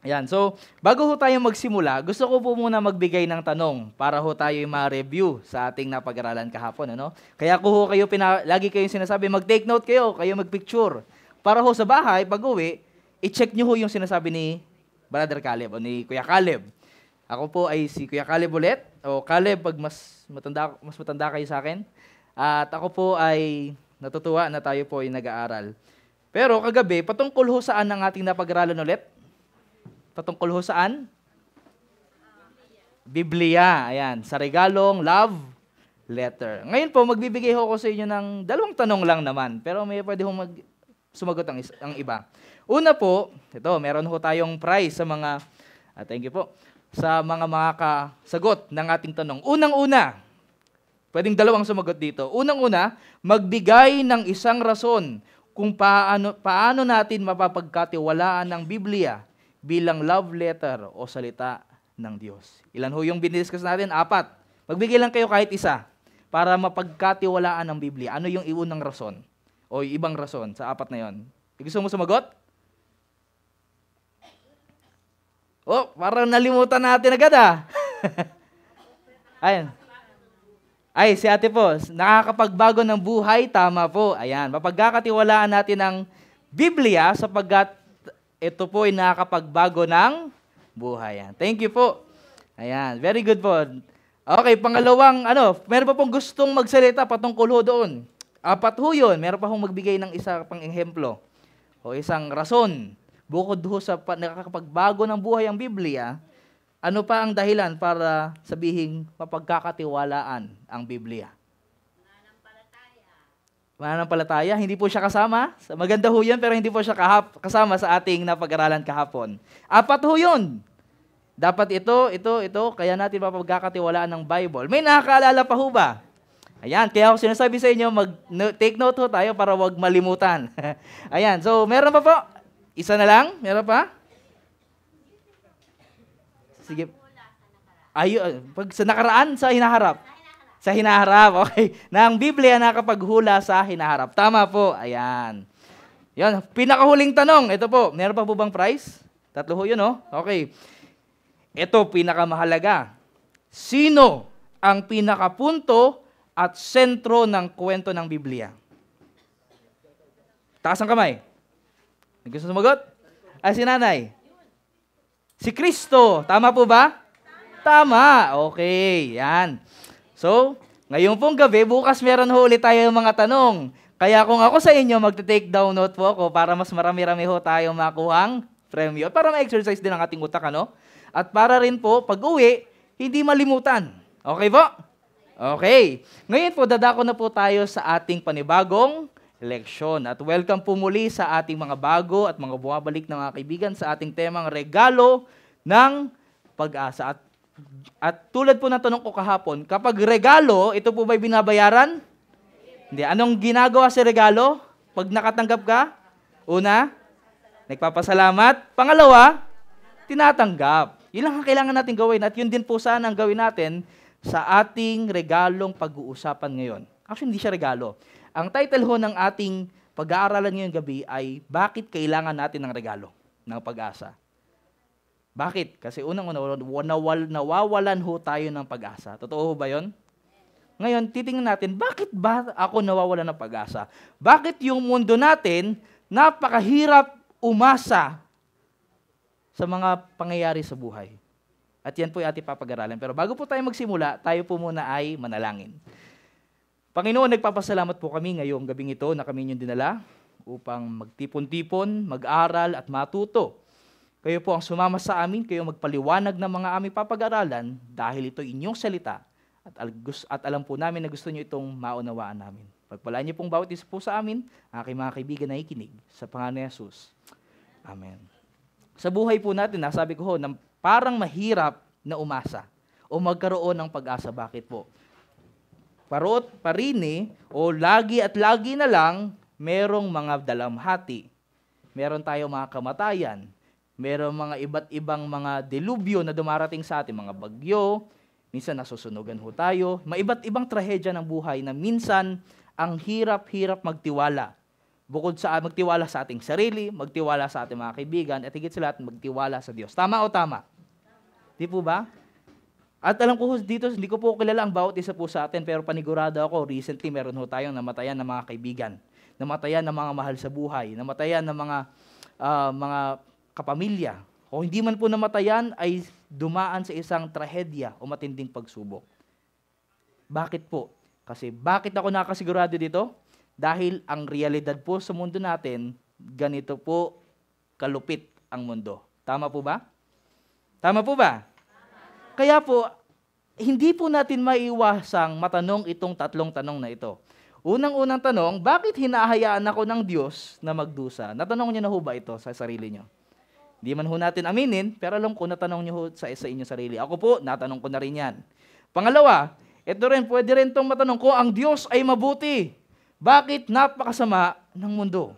Ayan. So, bago ho tayo magsimula, gusto ko po muna magbigay ng tanong para ho tayo ma-review sa ating napag-aralan kahapon. Ano? Kaya ko ho kayo, lagi kayong sinasabi, mag-take note kayo mag-picture. Para ho sa bahay, pag-uwi, i-check nyo ho yung sinasabi ni Brother Caleb o ni Kuya Caleb. Ako po ay si Kuya Caleb ulit. O Caleb, pag mas matanda kayo sa akin. At ako po ay Natutuwa na tayo po ay nag-aaral. Pero kagabi, patungkol ho saan ang ating napag-aralan ulit? Patungkol ho saan? Biblia. Ayan, sa regalong love letter. Ngayon po, magbibigay ho ako sa inyo ng 2 tanong lang naman. Pero may pwede ho sumagot ang iba. Una po, ito, meron ho tayong prize sa mga, thank you po, sa mga makakasagot ng ating tanong. Unang-una, pwedeng 2 sumagot dito. Unang-una, magbigay ng isang rason kung paano natin mapapagkatiwalaan ng Biblia bilang love letter o salita ng Diyos. Ilan ho yung dinidiscuss natin? 4. Magbigay lang kayo kahit isa para mapagkatiwalaan ng Biblia. Ano yung iunang rason o ibang rason sa 4 na yon? Gusto mo sumagot? Oh, parang nalimutan natin agad Ayan. Ay, si ate po, nakakapagbago ng buhay, tama po. Ayan, mapagkakatiwalaan natin ang Biblia sapagkat ito po ay nakakapagbago ng buhay. Ayan. Thank you po. Ayan, very good po. Okay, pangalawang, meron pa pong gustong magsalita patungkol ho doon. 4 ho yun, meron pa hong magbigay ng isa pang ehemplo o isang rason. Bukod ho sa nakakapagbago ng buhay ang Biblia, ano pa ang dahilan para sabihing mapagkakatiwalaan ang Biblia? Mananampalataya. Hindi po siya kasama. Maganda ho yun, pero hindi po siya kasama sa ating napag-aralan kahapon. 4 ho yun. Dapat ito, kaya natin mapagkakatiwalaan ng Bible. May nakakaalala pa ho ba? Ayan, kaya ako sinasabi sa inyo, take note ho tayo para wag malimutan. Ayan, so meron pa po? Isa na lang? Meron pa? Sige. Pag sa nakaraan, sa hinaharap? Sa hinaharap, okay. Na ang Biblia nakapaghula sa hinaharap. Tama po, ayan. Yan, pinakahuling tanong. Ito po, meron pa po bang prize? 3 ho yun, Okay. Ito, pinakamahalaga. Sino ang pinakapunto at sentro ng kwento ng Biblia? Taas ang kamay. Gusto sumagot? Si nanay. Si Kristo. Tama po ba? Tama. Okay, yan. So, ngayon pong gabi, bukas meron ho ulit tayo mga tanong. Kaya kung ako sa inyo, magte-take down note po ako para mas marami-rami ho tayo makuhang premyo. Para ma-exercise din ang ating utak, At para rin po, pag-uwi, hindi malimutan. Okay po? Okay. Ngayon po, dadako na po tayo sa ating panibagong leksyon. At welcome po muli sa ating mga bago at mga bumabalik na mga kaibigan sa ating temang regalo ng pag-asa. At tulad po ng tanong ko kahapon, kapag regalo, ito po ba'y binabayaran? Hindi. Anong ginagawa sa regalo? Pag nakatanggap ka? Una, nagpapasalamat. Pangalawa, tinatanggap. Yun lang ang kailangan natin gawin. At yun din po sana ang gawin natin sa ating regalong pag-uusapan ngayon. Actually, hindi siya regalo. Ang title ho ng ating pag-aaralan ngayong gabi ay bakit kailangan natin ng regalo ng pag-asa. Bakit? Kasi unang-una, nawawalan ho tayo ng pag-asa. Totoo ho ba yun? Ngayon, titingnan natin, bakit ba ako nawawalan ng pag-asa? Bakit yung mundo natin napakahirap umasa sa mga pangyayari sa buhay? At yan po yung ating papag-aralan. Pero bago po tayo magsimula, tayo po muna ay manalangin. Panginoon, nagpapasalamat po kami ngayong gabing ito na kami inyong dinala upang magtipon-tipon, mag-aral at matuto. Kayo po ang sumama sa amin, kayo magpaliwanag ng mga aming papag-aralan dahil ito inyong salita at alam po namin na gusto niyo itong maunawaan namin. Pagpalaan niyo pong bawat isa po sa amin, aking mga kaibigan na ikinig sa pangalan ni Jesus. Amen. Sa buhay po natin, nasabi ko ho, na parang mahirap na umasa o magkaroon ng pag-asa. Bakit po? Parini o lagi at lagi na lang merong mga dalamhati. Meron tayong mga kamatayan. Merong mga iba't ibang mga delubyo na dumarating sa atin, mga bagyo. Minsan nasusunugan ho tayo. Maiba't ibang trahedya ng buhay na minsan ang hirap-hirap magtiwala. Bukod sa magtiwala sa ating sarili, magtiwala sa ating mga kaibigan, at higit sa lahat, magtiwala sa Diyos. Tama o tama? Di po ba? At alam ko dito, hindi ko po kilala ang bawat isa po sa atin, pero panigurado ako, recently meron ho tayong namatayan ng mga kaibigan, namatayan ng mga mahal sa buhay, namatayan ng mga kapamilya. O hindi man po namatayan, ay dumaan sa isang trahedya o matinding pagsubok. Bakit po? Kasi bakit ako nakasigurado dito? Dahil ang realidad po sa mundo natin, ganito po kalupit ang mundo. Tama po ba? Tama po ba? Kaya po, hindi po natin maiiwasang matanong itong tatlong tanong na ito. Unang-unang tanong, bakit hinahayaan ako ng Diyos na magdusa? Natanong niyo na ho ba ito sa sarili niyo? Hindi man ho natin aminin, pero alam ko natanong niyo ho sa inyong sarili. Ako po, natanong ko na rin yan. Pangalawa, ito rin, pwede rin itong matanong ko, ang Diyos ay mabuti. Bakit napakasama ng mundo?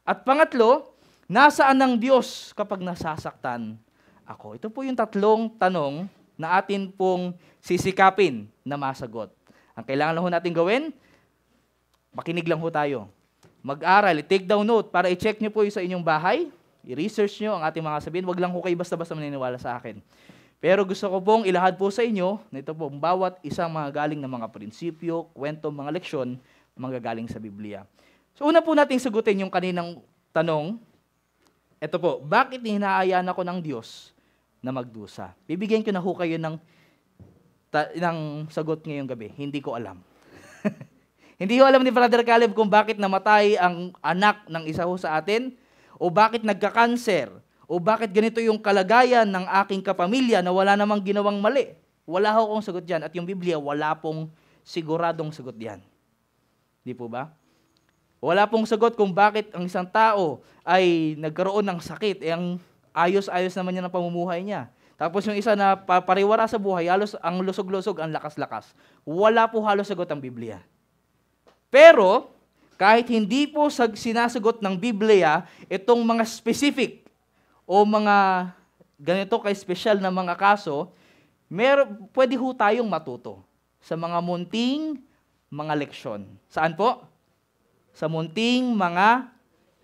At pangatlo, nasaan ang Diyos kapag nasasaktan ako? Ito po yung tatlong tanong na atin pong sisikapin na masagot. Ang kailangan lang ho natin gawin, makinig lang ho tayo. Mag-aral, take down note para i-check nyo po yung sa inyong bahay, i-research nyo ang ating mga sabihin. Huwag lang ho kayo basta-basta maniniwala sa akin. Pero gusto ko pong ilahad po sa inyo na ito po, bawat isang mga galing na mga prinsipyo, kwento, mga leksyon, mga galing sa Biblia. So una po nating sagutin yung kaninang tanong. Ito po, bakit hinaayaan ako ng Diyos na magdusa? Bibigyan ko na ho kayo ng sagot ngayong gabi. Hindi ko alam. Hindi ko alam ni Brother Caleb kung bakit namatay ang anak ng isa ho sa atin, o bakit nagka-cancer, o bakit ganito yung kalagayan ng aking kapamilya na wala namang ginawang mali. Wala ho akong sagot yan. At yung Biblia, wala pong siguradong sagot yan. Di po ba? Wala pong sagot kung bakit ang isang tao ay nagkaroon ng sakit. Ang ayos-ayos naman niya ng pamumuhay niya. Tapos yung isa na pariwara sa buhay, halos ang lusog-lusog, ang lakas-lakas. Wala po halos sagot ang Biblia. Pero, kahit hindi po sinasagot ng Biblia, itong mga specific o mga ganito kay-special na mga kaso, pwede ho tayong matuto sa mga munting mga leksyon. Saan po? Sa munting mga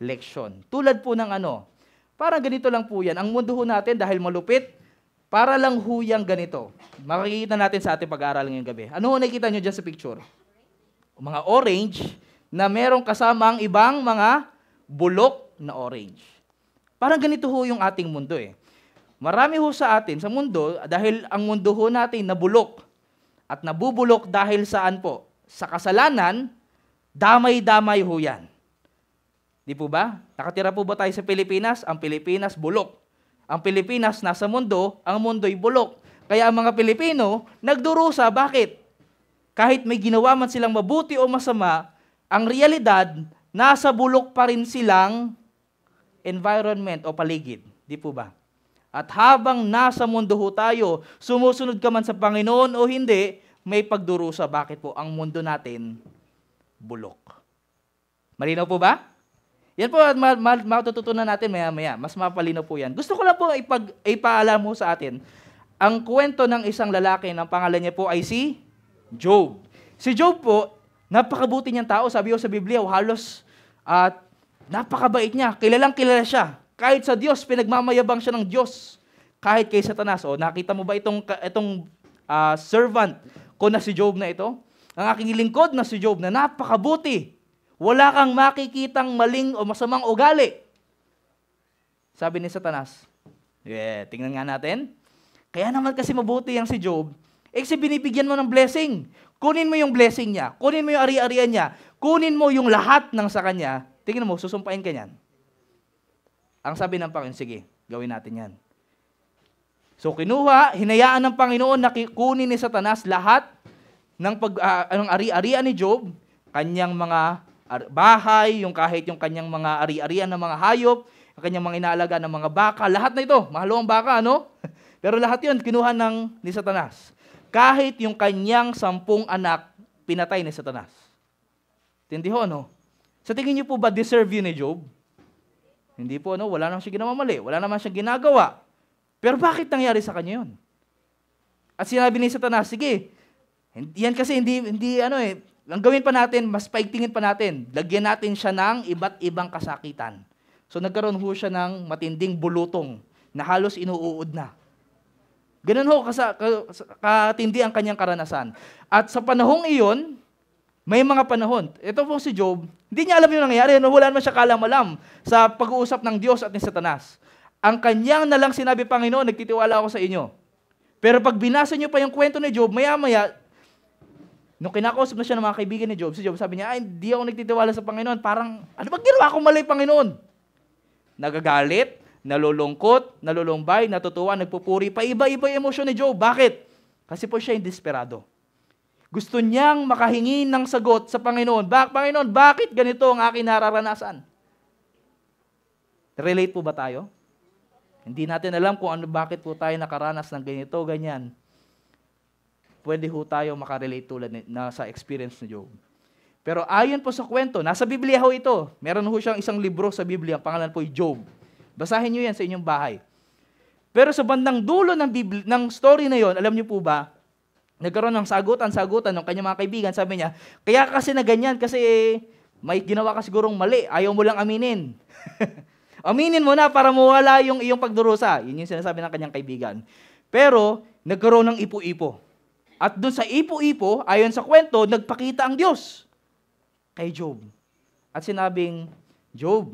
leksyon. Tulad po ng parang ganito lang po yan. Ang mundo ho natin, dahil malupit, para lang huyang ganito. Makikita natin sa ating pag-aaral ngayong gabi. Ano ho nakikita nyo dyan sa picture? Mga orange na merong kasamang ibang mga bulok na orange. Parang ganito ho yung ating mundo eh. Marami ho sa atin, sa mundo, dahil ang mundo ho natin nabulok. At nabubulok dahil saan po? Sa kasalanan, damay-damay ho yan. Di po ba? Nakatira po ba tayo sa Pilipinas? Ang Pilipinas bulok. Ang Pilipinas nasa mundo, ang mundo'y bulok. Kaya ang mga Pilipino, nagdurusa. Bakit? Kahit may ginawa man silang mabuti o masama, ang realidad, nasa bulok pa rin silang environment o paligid. Di po ba? At habang nasa mundo ho tayo, sumusunod ka man sa Panginoon o hindi, may pagdurusa. Bakit po? Ang mundo natin, bulok. Malinaw po ba? Yan po, matututunan natin maya-maya. Mas mapalinaw po yan. Gusto ko lang po ipaalam mo sa atin, ang kwento ng isang lalaki, ng pangalan niya po ay si Job. Si Job po, napakabuti niyang tao. Sabi ko sa Biblia, halos napakabait niya. Kilalang kilala siya. Kahit sa Diyos, pinagmamayabang siya ng Diyos. Kahit kay Satanas. O, nakita mo ba itong servant ko na si Job na ito? Ang aking lingkod na si Job na napakabuti. Wala kang makikitang maling o masamang ugali. Sabi ni Satanas. Tingnan nga natin. Kaya naman kasi mabuti yang si Job. Kasi binibigyan mo ng blessing. Kunin mo yung blessing niya. Kunin mo yung ari-arian niya. Kunin mo yung lahat ng sa kanya. Tingnan mo, susumpain ka niyan. Ang sabi ng Panginoon, sige, gawin natin yan. So hinayaan ng Panginoon na kunin ni Satanas lahat ng ari-arian ni Job, kanyang mga bahay, kahit yung kanyang mga ari-arian ng mga hayop, ang kanyang mga inaalaga ng mga baka, lahat na ito, mahalong baka, Pero lahat yun, kinuha ni Satanas. Kahit yung kanyang 10 anak, pinatay ni Satanas. Tindi ho, Sa tingin niyo po ba deserve yun ni Job? Hindi po, wala naman siya ginawa mali. Wala naman siya ginagawa. Pero bakit nangyari sa kanya yun? At sinabi ni Satanas, sige, yan kasi hindi ang gawin pa natin, mas paigtingin pa natin. Lagyan natin siya ng iba't ibang kasakitan. So nagkaroon ho siya ng matinding bulutong na halos inuuod na. Ganun ho katindi ang kanyang karanasan. At sa panahong iyon, may mga panahon. Ito po si Job, hindi niya alam yung nangyayari. Wala naman siya kalam-alam sa pag-uusap ng Diyos at ni Satanas. Ang kanyang nalang sinabi, Panginoon, nagtitiwala ako sa inyo. Pero pag binasa niyo pa yung kwento ni Job, maya-maya, Nung kinakausap na siya ng mga kaibigan ni Job, si Job sabi niya, ay, hindi ako nagtitiwala sa Panginoon. Parang, ano ba ginawa ko mali, Panginoon? Nagagalit, nalulungkot, nalulumbay, natutuwa, nagpupuri, paiba-iba yung emosyon ni Job. Bakit? Kasi po siya yung desperado. Gusto niyang makahingi ng sagot sa Panginoon. Panginoon, bakit ganito ang aking nararanasan? Relate po ba tayo? Hindi natin alam kung bakit po tayo nakaranas ng ganito, ganyan. Pwede ho tayo makarelate tulad na sa experience ni Job. Pero ayon po sa kwento, nasa Biblia ho ito. Meron ho siyang isang libro sa Biblia, ang pangalan po ay Job. Basahin niyo yan sa inyong bahay. Pero sa bandang dulo ng story na yon, alam niyo po ba, nagkaroon ng sagutan ng kanyang mga kaibigan. Sabi niya, kaya kasi na ganyan, kasi may ginawa ka sigurong mali, ayaw mo lang aminin. Aminin mo na para mawala yung iyong pagdurusa. Yun yung sinasabi ng kanyang kaibigan. Pero, nagkaroon ng ipo-ipo. At doon sa ipo-ipo, ayon sa kwento, nagpakita ang Diyos kay Job. At sinabing, Job,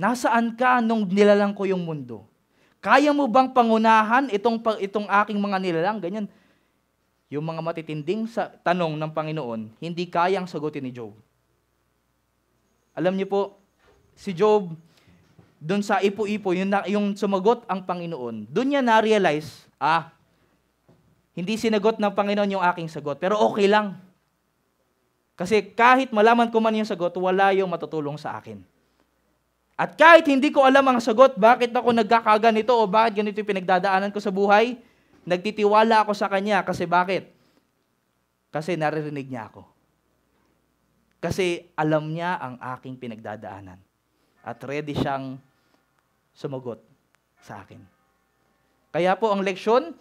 nasaan ka nung nilalang ko yung mundo? Kaya mo bang pangunahan itong aking mga nilalang? Ganyan. Yung mga matitinding tanong ng Panginoon, hindi kayang sagutin ni Job. Alam niyo po, si Job, doon sa ipo-ipo, yung sumagot ang Panginoon, doon niya na-realize, hindi sinagot ng Panginoon yung aking sagot, pero okay lang. Kasi kahit malaman ko man yung sagot, wala yung matutulong sa akin. At kahit hindi ko alam ang sagot, bakit ako nagkakaganito o bakit ganito yung pinagdadaanan ko sa buhay, nagtitiwala ako sa Kanya. Kasi bakit? Kasi naririnig niya ako. Kasi alam niya ang aking pinagdadaanan. At ready siyang sumagot sa akin. Kaya po ang leksyon,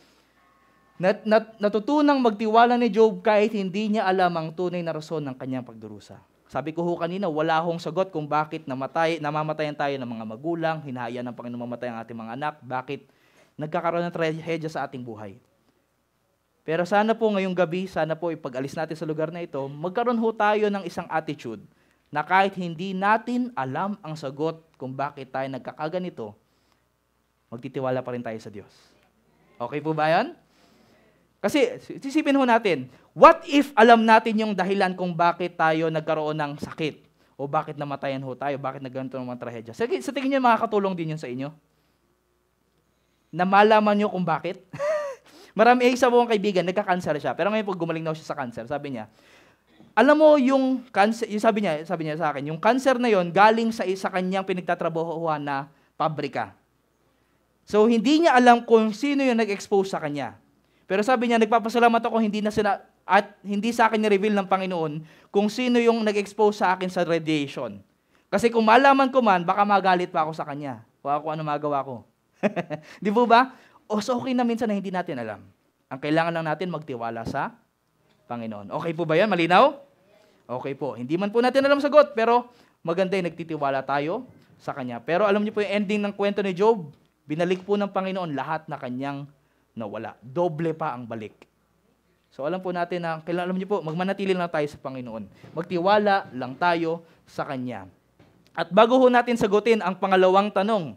natutunang magtiwala ni Job kahit hindi niya alam ang tunay na rason ng kanyang pagdurusa. Sabi ko ho kanina, wala hong sagot kung bakit namamatayan tayo ng mga magulang, hinahayaan ng Panginoon mamatay ang ating mga anak, bakit nagkakaroon ng trahedya sa ating buhay. Pero sana po ngayong gabi, sana po ipag-alis natin sa lugar na ito, magkaroon ho tayo ng isang attitude na kahit hindi natin alam ang sagot kung bakit tayo nagkakaganito, magtitiwala pa rin tayo sa Diyos. Okay po ba yan? Kasi, sisipin ho natin, what if alam natin yung dahilan kung bakit tayo nagkaroon ng sakit? O bakit namatayan ho tayo? Bakit nagkaroon ng mga trahedya? Sa tingin niyo, makakatulong din yun sa inyo? Na malaman niyo kung bakit? Marami, isa po ang kaibigan, nagka-cancer siya. Pero ngayon po gumaling na siya sa cancer. Sabi niya, alam mo yung cancer, sabi niya sa akin, yung cancer na yon galing sa kanyang pinagtatrabahuhan na pabrika. So, hindi niya alam kung sino yung nag-expose sa kanya. Pero sabi niya, nagpapasalamat ako hindi sa akin ni-reveal ng Panginoon kung sino yung nag-expose sa akin sa radiation. Kasi kung malaman ko man, baka magalit pa ako sa kanya. O ako ano magawa ko. Di po ba? So okay na minsan na hindi natin alam. Ang kailangan lang natin magtiwala sa Panginoon. Okay po ba yan? Malinaw? Okay po. Hindi man po natin alam sagot, pero maganda yung nagtitiwala tayo sa Kanya. Pero alam niyo po yung ending ng kwento ni Job, binalik po ng Panginoon lahat na kanyang nawala. Doble pa ang balik. So alam po natin na, alam niyo po, magmanatili lang tayo sa Panginoon. Magtiwala lang tayo sa Kanya. At bago ho natin sagutin ang pangalawang tanong,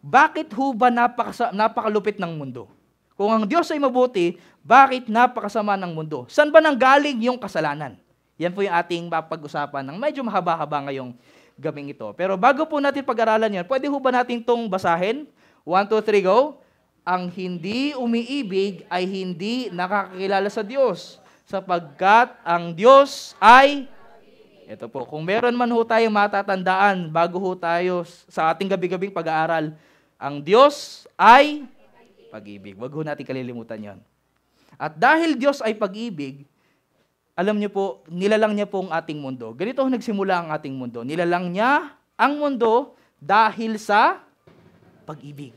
bakit ho ba napakalupit ng mundo? Kung ang Diyos ay mabuti, bakit napakasama ng mundo? Saan ba nanggaling yung kasalanan? Yan po yung ating mapag-usapan ng medyo mahaba-haba ngayong gabing ito. Pero bago po natin pag-aralan yan, pwede ho ba natin itong basahin? 1, 2, 3, go! Ang hindi umiibig ay hindi nakakakilala sa Diyos, sapagkat ang Diyos ay, ito po, kung meron man ho tayong matatandaan bago ho tayo sa ating gabi-gabing pag-aaral, ang Diyos ay pag-ibig. Wag ho natin kalilimutan yon. At dahil Diyos ay pag-ibig, alam niyo po, nilalang niya po ang ating mundo. Ganito ho nagsimula ang ating mundo. Nilalang niya ang mundo dahil sa pag-ibig.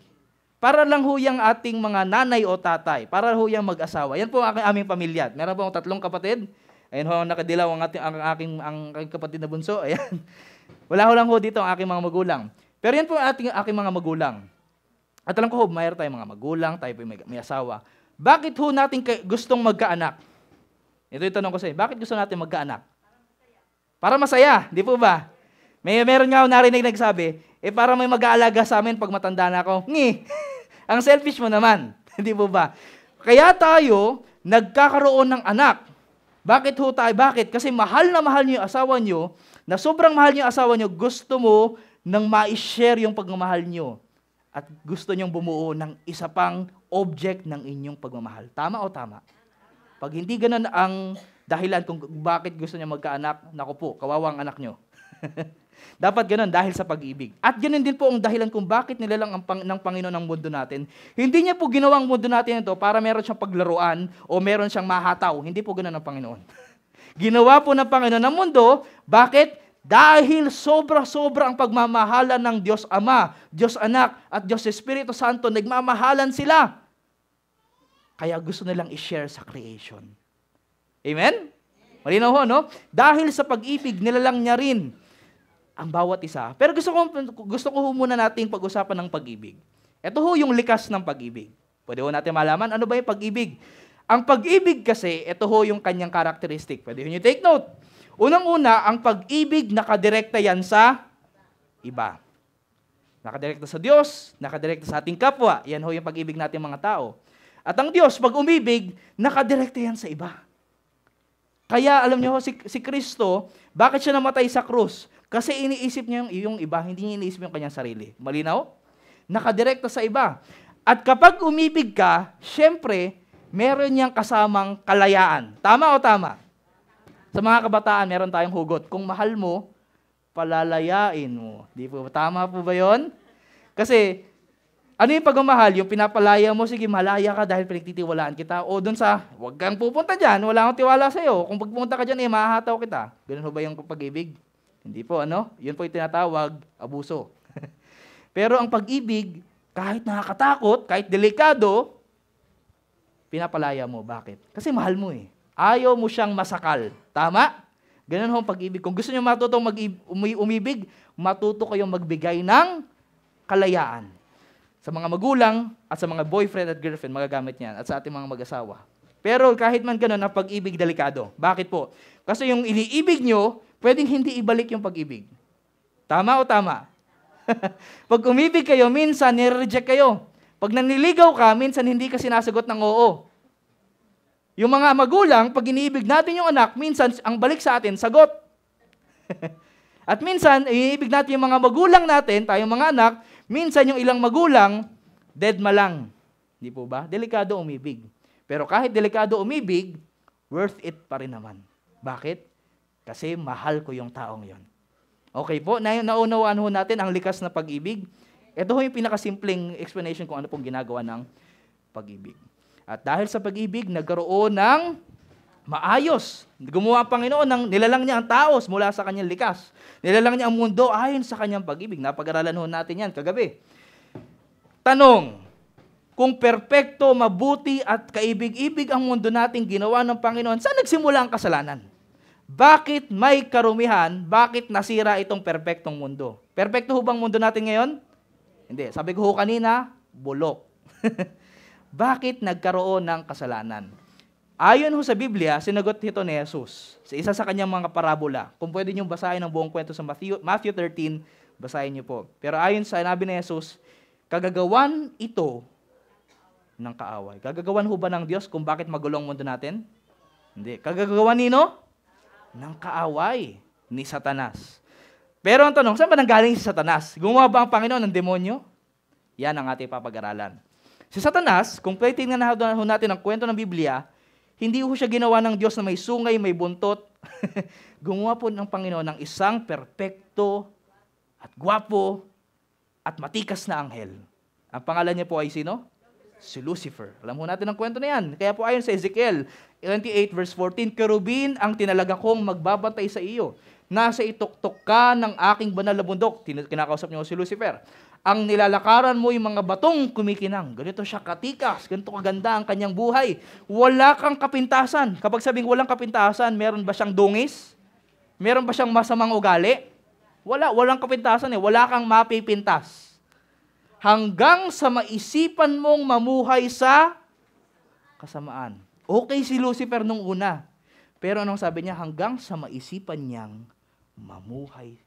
Para lang ho yung ating mga nanay o tatay. Para ho yung mag-asawa. Yan po ang aming pamilya. Meron po akong 3 kapatid. Ayun ho, nakadilaw ang aking kapatid na bunso. Ayan. Wala ho lang ho dito ang aking mga magulang. Pero yan po ang aking mga magulang. At alam ko ho, mayroon tayong mga magulang, tayo po may asawa. Bakit ho natin gustong magkaanak? Ito yung tanong ko sa inyo. Bakit gusto natin magkaanak? Para masaya, di po ba? Meron nga ako narinig nagsabi, para may mag-aalaga sa amin pag matanda na ako. Ang selfish mo naman. Di po ba? Kaya tayo, nagkakaroon ng anak. Bakit ho tayo? Bakit? Kasi mahal na mahal niyo yung asawa niyo, na sobrang mahal niyo yung asawa niyo, gusto mo nang ma-share yung pagmamahal niyo. At gusto niyong bumuo ng isa pang object ng inyong pagmamahal. Tama o tama? Pag hindi ganun ang dahilan kung bakit gusto niya magkaanak, naku po, kawawang anak niyo. Dapat ganun dahil sa pag-ibig. At ganun din po ang dahilan kung bakit nilalang ng Panginoon ang mundo natin. Hindi niya po ginawang mundo natin ito para meron siyang paglaruan o meron siyang mahataw. Hindi po ganun ang Panginoon. Ginawa po ng Panginoon ang mundo. Bakit? Dahil sobra-sobra ang pagmamahalan ng Diyos Ama, Diyos Anak, at Diyos Espiritu Santo. Nagmamahalan sila. Kaya gusto nilang i-share sa creation. Amen? Malinaw ho, no? Dahil sa pag-ibig, nilalang niya rin ang bawat isa. Pero gusto ko muna nating pag-usapan ng pag-ibig. Ito ho yung likas ng pag-ibig. Pwede ho natin malaman, ano ba yung pag-ibig? Ang pag-ibig kasi, ito ho yung kanyang karakteristik. Pwede ho nyo take note. Unang-una, ang pag-ibig nakadirekta yan sa iba. Nakadirekta sa Diyos, nakadirekta sa ating kapwa. Yan ho yung pag-ibig natin mga tao. At ang Diyos, pag umibig, nakadirekta yan sa iba. Kaya alam niyo si Kristo, bakit siya namatay sa krus? Kasi iniisip niya yung iba, hindi niya iniisip yung kanyang sarili. Malinaw? Nakadirekta sa iba. At kapag umibig ka, syempre, meron niyang kasamang kalayaan. Tama o tama? Sa mga kabataan, meron tayong hugot. Kung mahal mo, palalayain mo. Di po, tama po ba yun? Kasi, ano yung pagmamahal? Yung pinapalaya mo, sige, malaya ka dahil pinagtitiwalaan kita. O dun sa, huwag kang pupunta dyan, wala akong tiwala sa'yo. Kung pagpunta ka dyan, mahahataw kita. Ganun ba yung pag-ibig? Hindi po, ano? Yun po yung tinatawag, abuso. Pero ang pag-ibig, kahit nakakatakot, kahit delikado, pinapalaya mo. Bakit? Kasi mahal mo eh. Ayaw mo siyang masakal. Tama? Ganun ho ang pag-ibig. Kung gusto niyo matutong umibig, matuto kayong magbigay ng kalayaan. Sa mga magulang at sa mga boyfriend at girlfriend, magagamit niyan. At sa ating mga mag-asawa. Pero kahit man ganun, ang pag-ibig delikado. Bakit po? Kasi yung iniibig nyo, pwedeng hindi ibalik yung pag-ibig. Tama o tama? Pag umibig kayo, minsan nire-reject kayo. Pag naniligaw ka, minsan hindi ka sinasagot ng oo. Yung mga magulang, pag iniibig natin yung anak, minsan ang balik sa atin, sagot. At minsan, iniibig natin yung mga magulang natin, tayong mga anak, minsan yung ilang magulang, dead ma lang. Di po ba? Delikado umibig. Pero kahit delikado umibig, worth it pa rin naman. Bakit? Kasi mahal ko yung taong yon. Okay po, naunawaan ho natin ang likas na pag-ibig. Ito ho yung pinakasimpleng explanation kung ano pong ginagawa ng pag-ibig. At dahil sa pag-ibig, nagkaroon ng maayos. Gumawa ang Panginoon ng nilalang niya ang taos mula sa kanyang likas. Nilalang niya ang mundo ayon sa kanyang pag-ibig. Napag-aralan ho natin yan kagabi. Tanong, kung perpekto, mabuti at kaibig-ibig ang mundo nating ginawa ng Panginoon, saan nagsimula ang kasalanan? Bakit may karumihan? Bakit nasira itong perpektong mundo? Perpekto ho bang mundo natin ngayon? Hindi. Sabi ko ho kanina, bulok. Bakit nagkaroon ng kasalanan? Ayon ho sa Biblia, sinagot ito ni Jesus sa isa sa kanyang mga parabola. Kung pwede niyong basahin ang buong kwento sa Matthew 13, basahin niyo po. Pero ayon sa sinabi ni Jesus, kagagawan ito ng kaaway. Kagagawan ho ba ng Diyos kung bakit magulong mundo natin? Hindi. Kagagawan nino? Ng kaaway ni Satanas. Pero ang tanong, saan ba nanggaling si Satanas? Gumawa ba ang Panginoon ng demonyo? Yan ang ating papag-aralan. Si Satanas, kung tingnan natin ang kwento ng Biblia, hindi ho siya ginawa ng Diyos na may sungay, may buntot. Gumawa po ng Panginoon ng isang perpekto at gwapo at matikas na anghel. Ang pangalan niya po ay sino? Si Lucifer. Alam ho natin ang kwento na yan. Kaya po ayon sa Ezekiel 28 verse 14, kerubin ang tinalaga kong magbabantay sa iyo. Nasa ituktok ka ng aking banal na bundok. Kinakausap niyo si Lucifer. Ang nilalakaran mo yung mga batong kumikinang. Ganito siya katikas, ganito kaganda ang kanyang buhay. Wala kang kapintasan. Kapag sabing walang kapintasan, meron ba siyang dungis? Meron ba siyang masamang ugali? Walang kapintasan eh. Wala kang mapipintas. Hanggang sa maisipan mong mamuhay sa kasamaan. Okay si Lucifer nung una. Pero anong sabi niya? Hanggang sa maisipan niyang mamuhay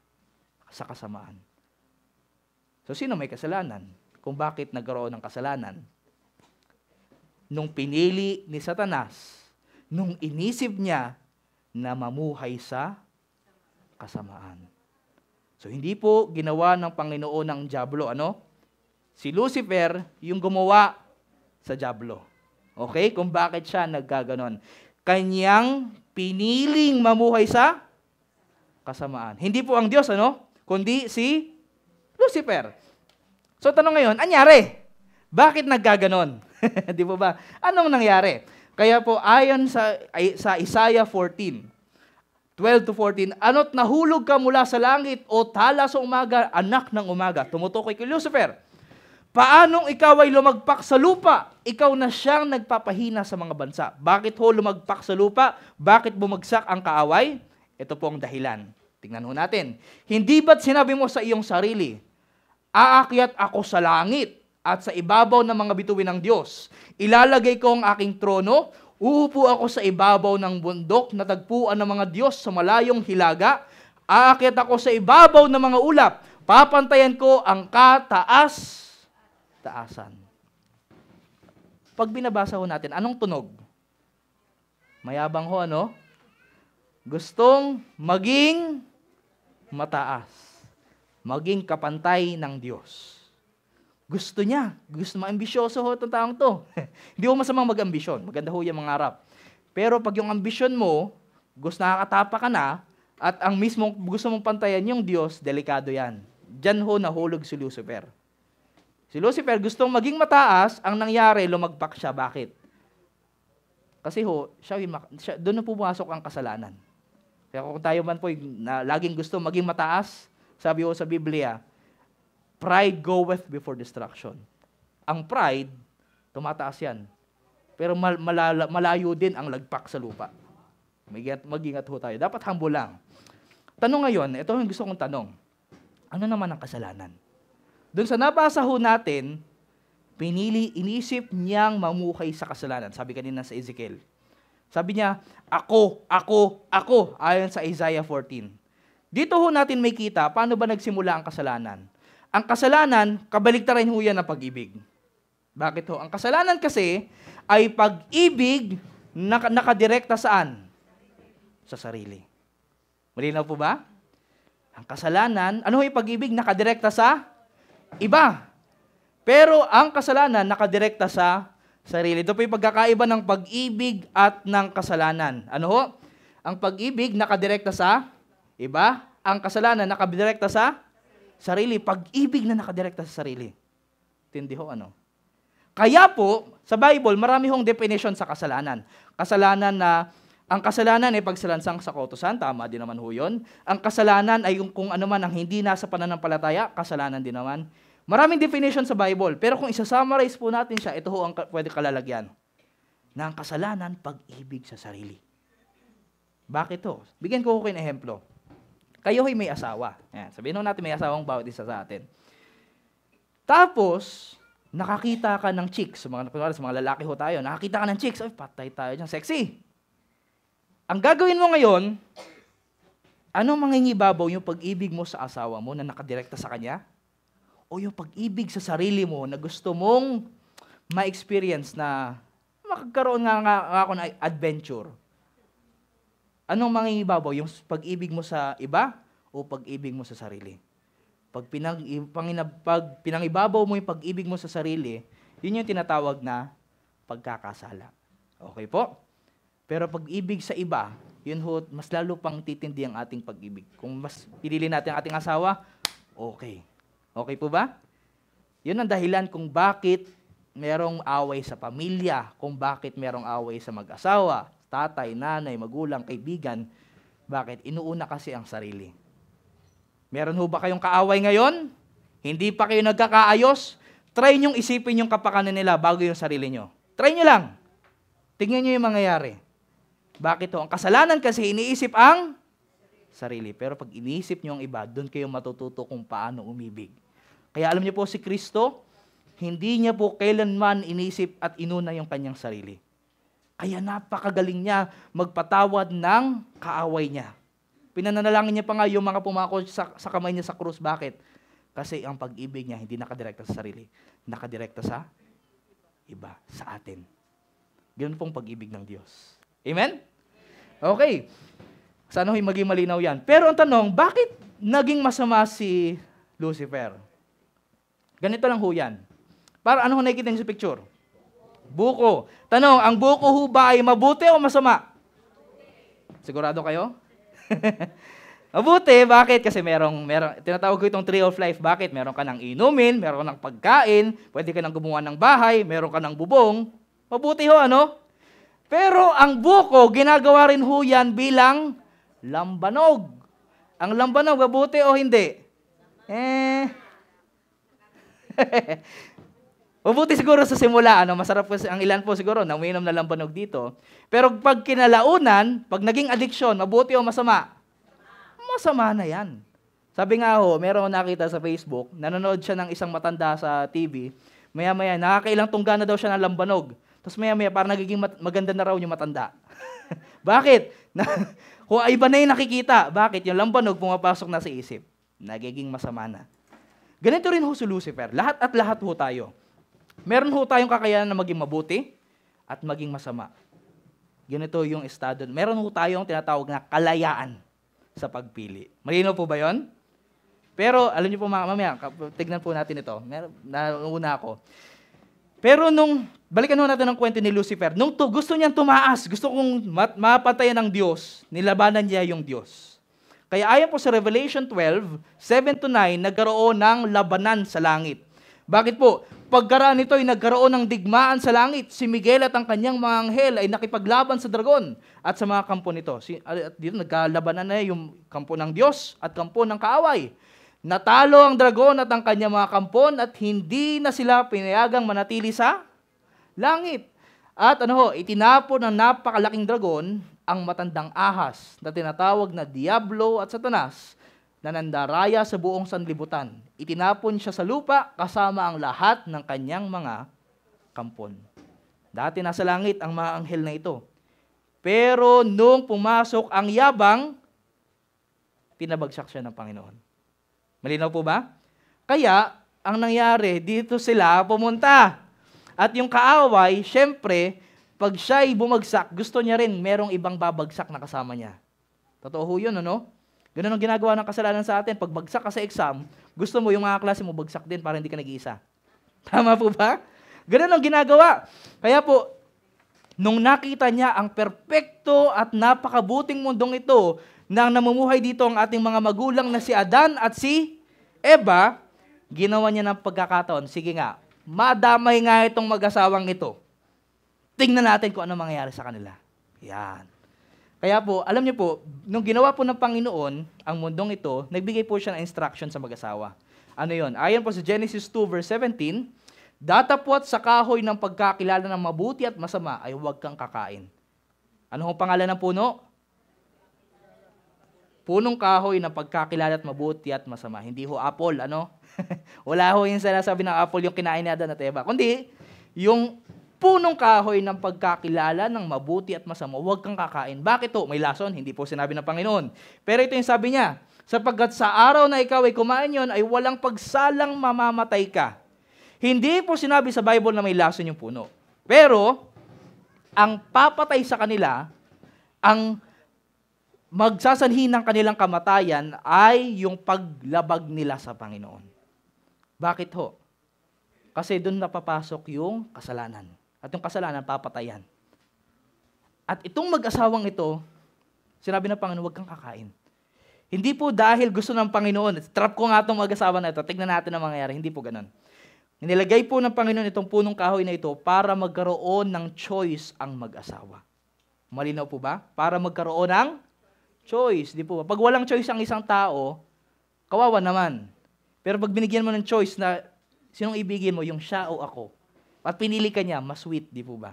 sa kasamaan. So, sino may kasalanan? Kung bakit nagkaroon ng kasalanan? nung pinili ni Satanas, nung inisip niya na mamuhay sa kasamaan. So hindi po ginawa ng Panginoon ng dyablo, ano? Si Lucifer yung gumawa sa dyablo. Okay? Kung bakit siya naggaganon. Kanyang piniling mamuhay sa kasamaan. Hindi po ang Diyos, ano? Kundi si Lucifer. So tanong ngayon, anyari? Bakit naggaganon? Di po ba? Anong nangyari? Kaya po ayon sa Isaiah 14, 12 to 14, ano't nahulog ka mula sa langit o tala sa umaga, anak ng umaga. Tumutukoy kay Lucifer. Paanong ikaw ay lumagpak sa lupa? Ikaw na siyang nagpapahina sa mga bansa. Bakit ho lumagpak sa lupa? Bakit bumagsak ang kaaway? Ito po ang dahilan. Tingnan ho natin. Hindi ba't sinabi mo sa iyong sarili, aakyat ako sa langit at sa ibabaw ng mga bituin ng Diyos. Ilalagay ko ang aking trono, uupo ako sa ibabaw ng bundok na tagpuan ng mga Diyos sa malayong hilaga. Aakyat ako sa ibabaw ng mga ulap. Papantayan ko ang kataas-taasan. Pag binabasa ho natin, anong tunog? Mayabang ho, ano? Gustong maging mataas. Maging kapantay ng Diyos. Gusto niya. Gusto ma-ambisyoso ho itong taong to. Hindi ho masamang mag-ambisyon. Maganda ho yung mangarap. Pero pag yung ambisyon mo, gusto nakakatapa ka na, at ang mismo gusto mong pantayan yung Diyos, delikado yan. Diyan ho nahulog si Lucifer. Si Lucifer gustong maging mataas, ang nangyari, lumagpak siya. Bakit? Kasi ho, doon na pumasok ang kasalanan. Kaya kung tayo man po na laging gusto maging mataas, sabi ho sa Biblia, pride goeth before destruction. Ang pride, tumataas yan. Pero malayo din ang lagpak sa lupa. Mag-ingat ho tayo. Dapat humble lang. Tanong ngayon, ito yung gusto kong tanong. Ano naman ang kasalanan? Doon sa nabasa ho natin, inisip niyang mamuhay sa kasalanan. Sabi kanina sa Ezekiel. Sabi niya, ako, ayon sa Isaiah 14. Dito ho natin may kita, paano ba nagsimula ang kasalanan? Ang kasalanan, kabaligtaran ho yan ng pag-ibig. Bakit ho? Ang kasalanan kasi ay pag-ibig na nakadirekta saan? Sa sarili. Malinaw po ba? Ang kasalanan, ano yung pag-ibig? Nakadirekta sa iba. Pero ang kasalanan, nakadirekta sa sarili. Ito po yung pagkakaiba ng pag-ibig at ng kasalanan. Ano ho? Ang pag-ibig, nakadirekta sa iba. Ang kasalanan, nakadirekta sa sarili. Pag-ibig na nakadirekta sa sarili. Tindi ho, ano? Kaya po, sa Bible, marami hong definition sa kasalanan. Ang kasalanan ay pagsalansang sa kautusan, tama din naman ho yun. Ang kasalanan ay kung ano man ang hindi nasa pananampalataya, kasalanan din naman. Maraming definition sa Bible, pero kung isa-summarize po natin siya, ito ho ang pwede kalalagyan. Na ang kasalanan, pag-ibig sa sarili. Bakit ho? Bigyan ko kayo ng ehemplo. Kayo ho'y may asawa. Ayan, sabihin natin may asawang bawat isa sa atin. Tapos, nakakita ka ng chicks. Sa mga lalaki ho tayo, nakakita ka ng chicks. Ay, patay tayo dyan. Sexy. Ang gagawin mo ngayon, anong mangingibabaw yung pag-ibig mo sa asawa mo na nakadirekta sa kanya? O yung pag-ibig sa sarili mo na gusto mong ma-experience na makakaroon nga ako ng adventure? Anong mangingibabaw? Yung pag-ibig mo sa iba o pag-ibig mo sa sarili? Pag pinangibabaw mo yung pag-ibig mo sa sarili, yun yung tinatawag na pagkakasala. Okay po? Pero pag-ibig sa iba, yun ho, mas lalo pang titindi ang ating pag-ibig. Kung mas pinili natin ang ating asawa, okay. Okay po ba? Yun ang dahilan kung bakit merong away sa pamilya, kung bakit merong away sa mag-asawa, tatay, nanay, magulang, kaibigan. Bakit? Inuuna kasi ang sarili. Meron ho ba kayong kaaway ngayon? Hindi pa kayo nagkakaayos? Try nyong isipin yung kapakanan nila bago yung sarili nyo. Try nyo lang. Tingnan nyo yung mangyayari. Bakit ho? Ang kasalanan kasi iniisip ang sarili. Pero pag iniisip nyo ang iba, doon kayo matututo kung paano umibig. Kaya alam niyo po si Kristo, hindi niya po kailanman inisip at inuna yung kanyang sarili. Kaya napakagaling niya magpatawad ng kaaway niya. Pinanalangin niya pa nga yung mga pumako sa kamay niya sa krus. Bakit? Kasi ang pag-ibig niya hindi nakadirekta sa sarili. Nakadirekta sa iba, sa atin. Ganun pong pag-ibig ng Diyos. Amen? Okay. Sana ho'y maging malinaw yan. Pero ang tanong, bakit naging masama si Lucifer? Ganito lang ho yan. Para ano ho nakikita niyo sa picture? Buko. Tanong, ang buko ho ba ay mabuti o masama? Sigurado kayo? Mabuti, bakit? Kasi merong, tinatawag ko itong tree of life. Bakit? Meron ka ng inumin, meron ka ng pagkain, pwede ka ng gumawa ng bahay, meron ka ng bubong. Mabuti ho, ano? Pero ang buko, ginagawa rin ho yan bilang lambanog. Ang lambanog, mabuti o hindi? Mabuti siguro sa simula, ano, masarap po ang ilan po siguro na umiinom na lambanog dito. Pero pag kinalaunan, pag naging addiction, mabuti o masama? Masama na yan. Sabi nga ho, meron nakita sa Facebook, nanonood siya ng isang matanda sa TV, maya-maya, nakakailang tungga na daw siya ng lambanog. Tapos maya-maya, parang nagiging maganda na raw yung matanda. Bakit? Kung iba na yung nakikita, bakit? Yung lambanog pumapasok na sa isip. Nagiging masama na. Ganito rin ho si Lucifer. Lahat at lahat ho tayo. Meron ho tayong kakayanan na maging mabuti at maging masama. Ganito yung estado. Meron ho tayong tinatawag na kalayaan sa pagpili. Malinaw po ba yon? Pero alam niyo po mamaya, tignan po natin ito. Nauna ako. Pero balikan ho natin ang kwento ni Lucifer. Gusto niyang tumaas, gusto kong mapatayan ng Diyos, nilabanan niya yung Diyos. Kaya ayon po sa Revelation 12, 7-9, nagkaroon ng labanan sa langit. Bakit po? Pagkaraan nito ay nagkaroon ng digmaan sa langit. Si Miguel at ang kanyang mga anghel ay nakipaglaban sa dragon at sa mga kampo nito. At dito nagkalabanan na yung kampo ng Diyos at kampo ng kaaway. Natalo ang dragon at ang kanyang mga kampon at hindi na sila pinayagang manatili sa langit. At itinapon ng napakalaking dragon ang matandang ahas na tinatawag na Diablo at Satanas na nandaraya sa buong sanlibutan. Itinapon siya sa lupa kasama ang lahat ng kanyang mga kampon. Dati nasa langit ang mga anghel na ito. Pero nung pumasok ang yabang, pinabagsak siya ng Panginoon. Malinaw po ba? Kaya, ang nangyari, dito sila pumunta. At yung kaaway, syempre, pag siya'y bumagsak, gusto niya rin merong ibang babagsak na kasama niya. Totoo ho yun, ano? Ganun ang ginagawa ng kasalanan sa atin. Pag bagsak ka sa exam, gusto mo yung mga klase mo bagsak din para hindi ka nag-iisa. Tama po ba? Ganun ang ginagawa. Kaya po, nung nakita niya ang perpekto at napakabuting mundong ito, na namumuhay dito ang ating mga magulang na si Adan at si Eva, ginawa niya ng pagkakataon. Sige nga, madamay nga itong mag-asawang ito. Tingnan natin kung ano mangyayari sa kanila. Yan. Kaya po, alam niyo po, nung ginawa po ng Panginoon ang mundong ito, nagbigay po siya ng instruction sa mag-asawa. Ano yon? Ayon po sa Genesis 2 verse 17, datapwat sa kahoy ng pagkakilala ng mabuti at masama ay huwag kang kakain. Ano ang pangalan ng puno? Punong kahoy ng pagkakilala at mabuti at masama. Hindi ho apple, ano? Wala ho yung sinasabi ng apple yung kinain ni Adan at Eva. Kundi, yung punong kahoy ng pagkakilala ng mabuti at masama, huwag kang kakain. Bakit to? May lason, hindi po sinabi ng Panginoon. Pero ito yung sabi niya, sapagkat sa araw na ikaw ay kumain yon, ay walang pagsalang mamamatay ka. Hindi po sinabi sa Bible na may lason yung puno. Pero, ang papatay sa kanila, ang magsasanhi ng kanilang kamatayan ay yung paglabag nila sa Panginoon. Bakit ho? Kasi doon napapasok yung kasalanan. At yung kasalanan, papatayan. At itong mag-asawang ito, sinabi ng Panginoon, huwag kang kakain. Hindi po dahil gusto ng Panginoon, trap ko nga itong mag-asawa na ito, tignan natin ang mangyayari. Hindi po ganun. Nilagay po ng Panginoon itong punong kahoy na ito para magkaroon ng choice ang mag-asawa. Malinaw po ba? Para magkaroon ng choice. Di po ba? Pag walang choice ang isang tao, kawawa naman. Pero pag binigyan mo ng choice na sinong ibigin mo, yung siya o ako, at pinili ka niya, mas sweet, di po ba?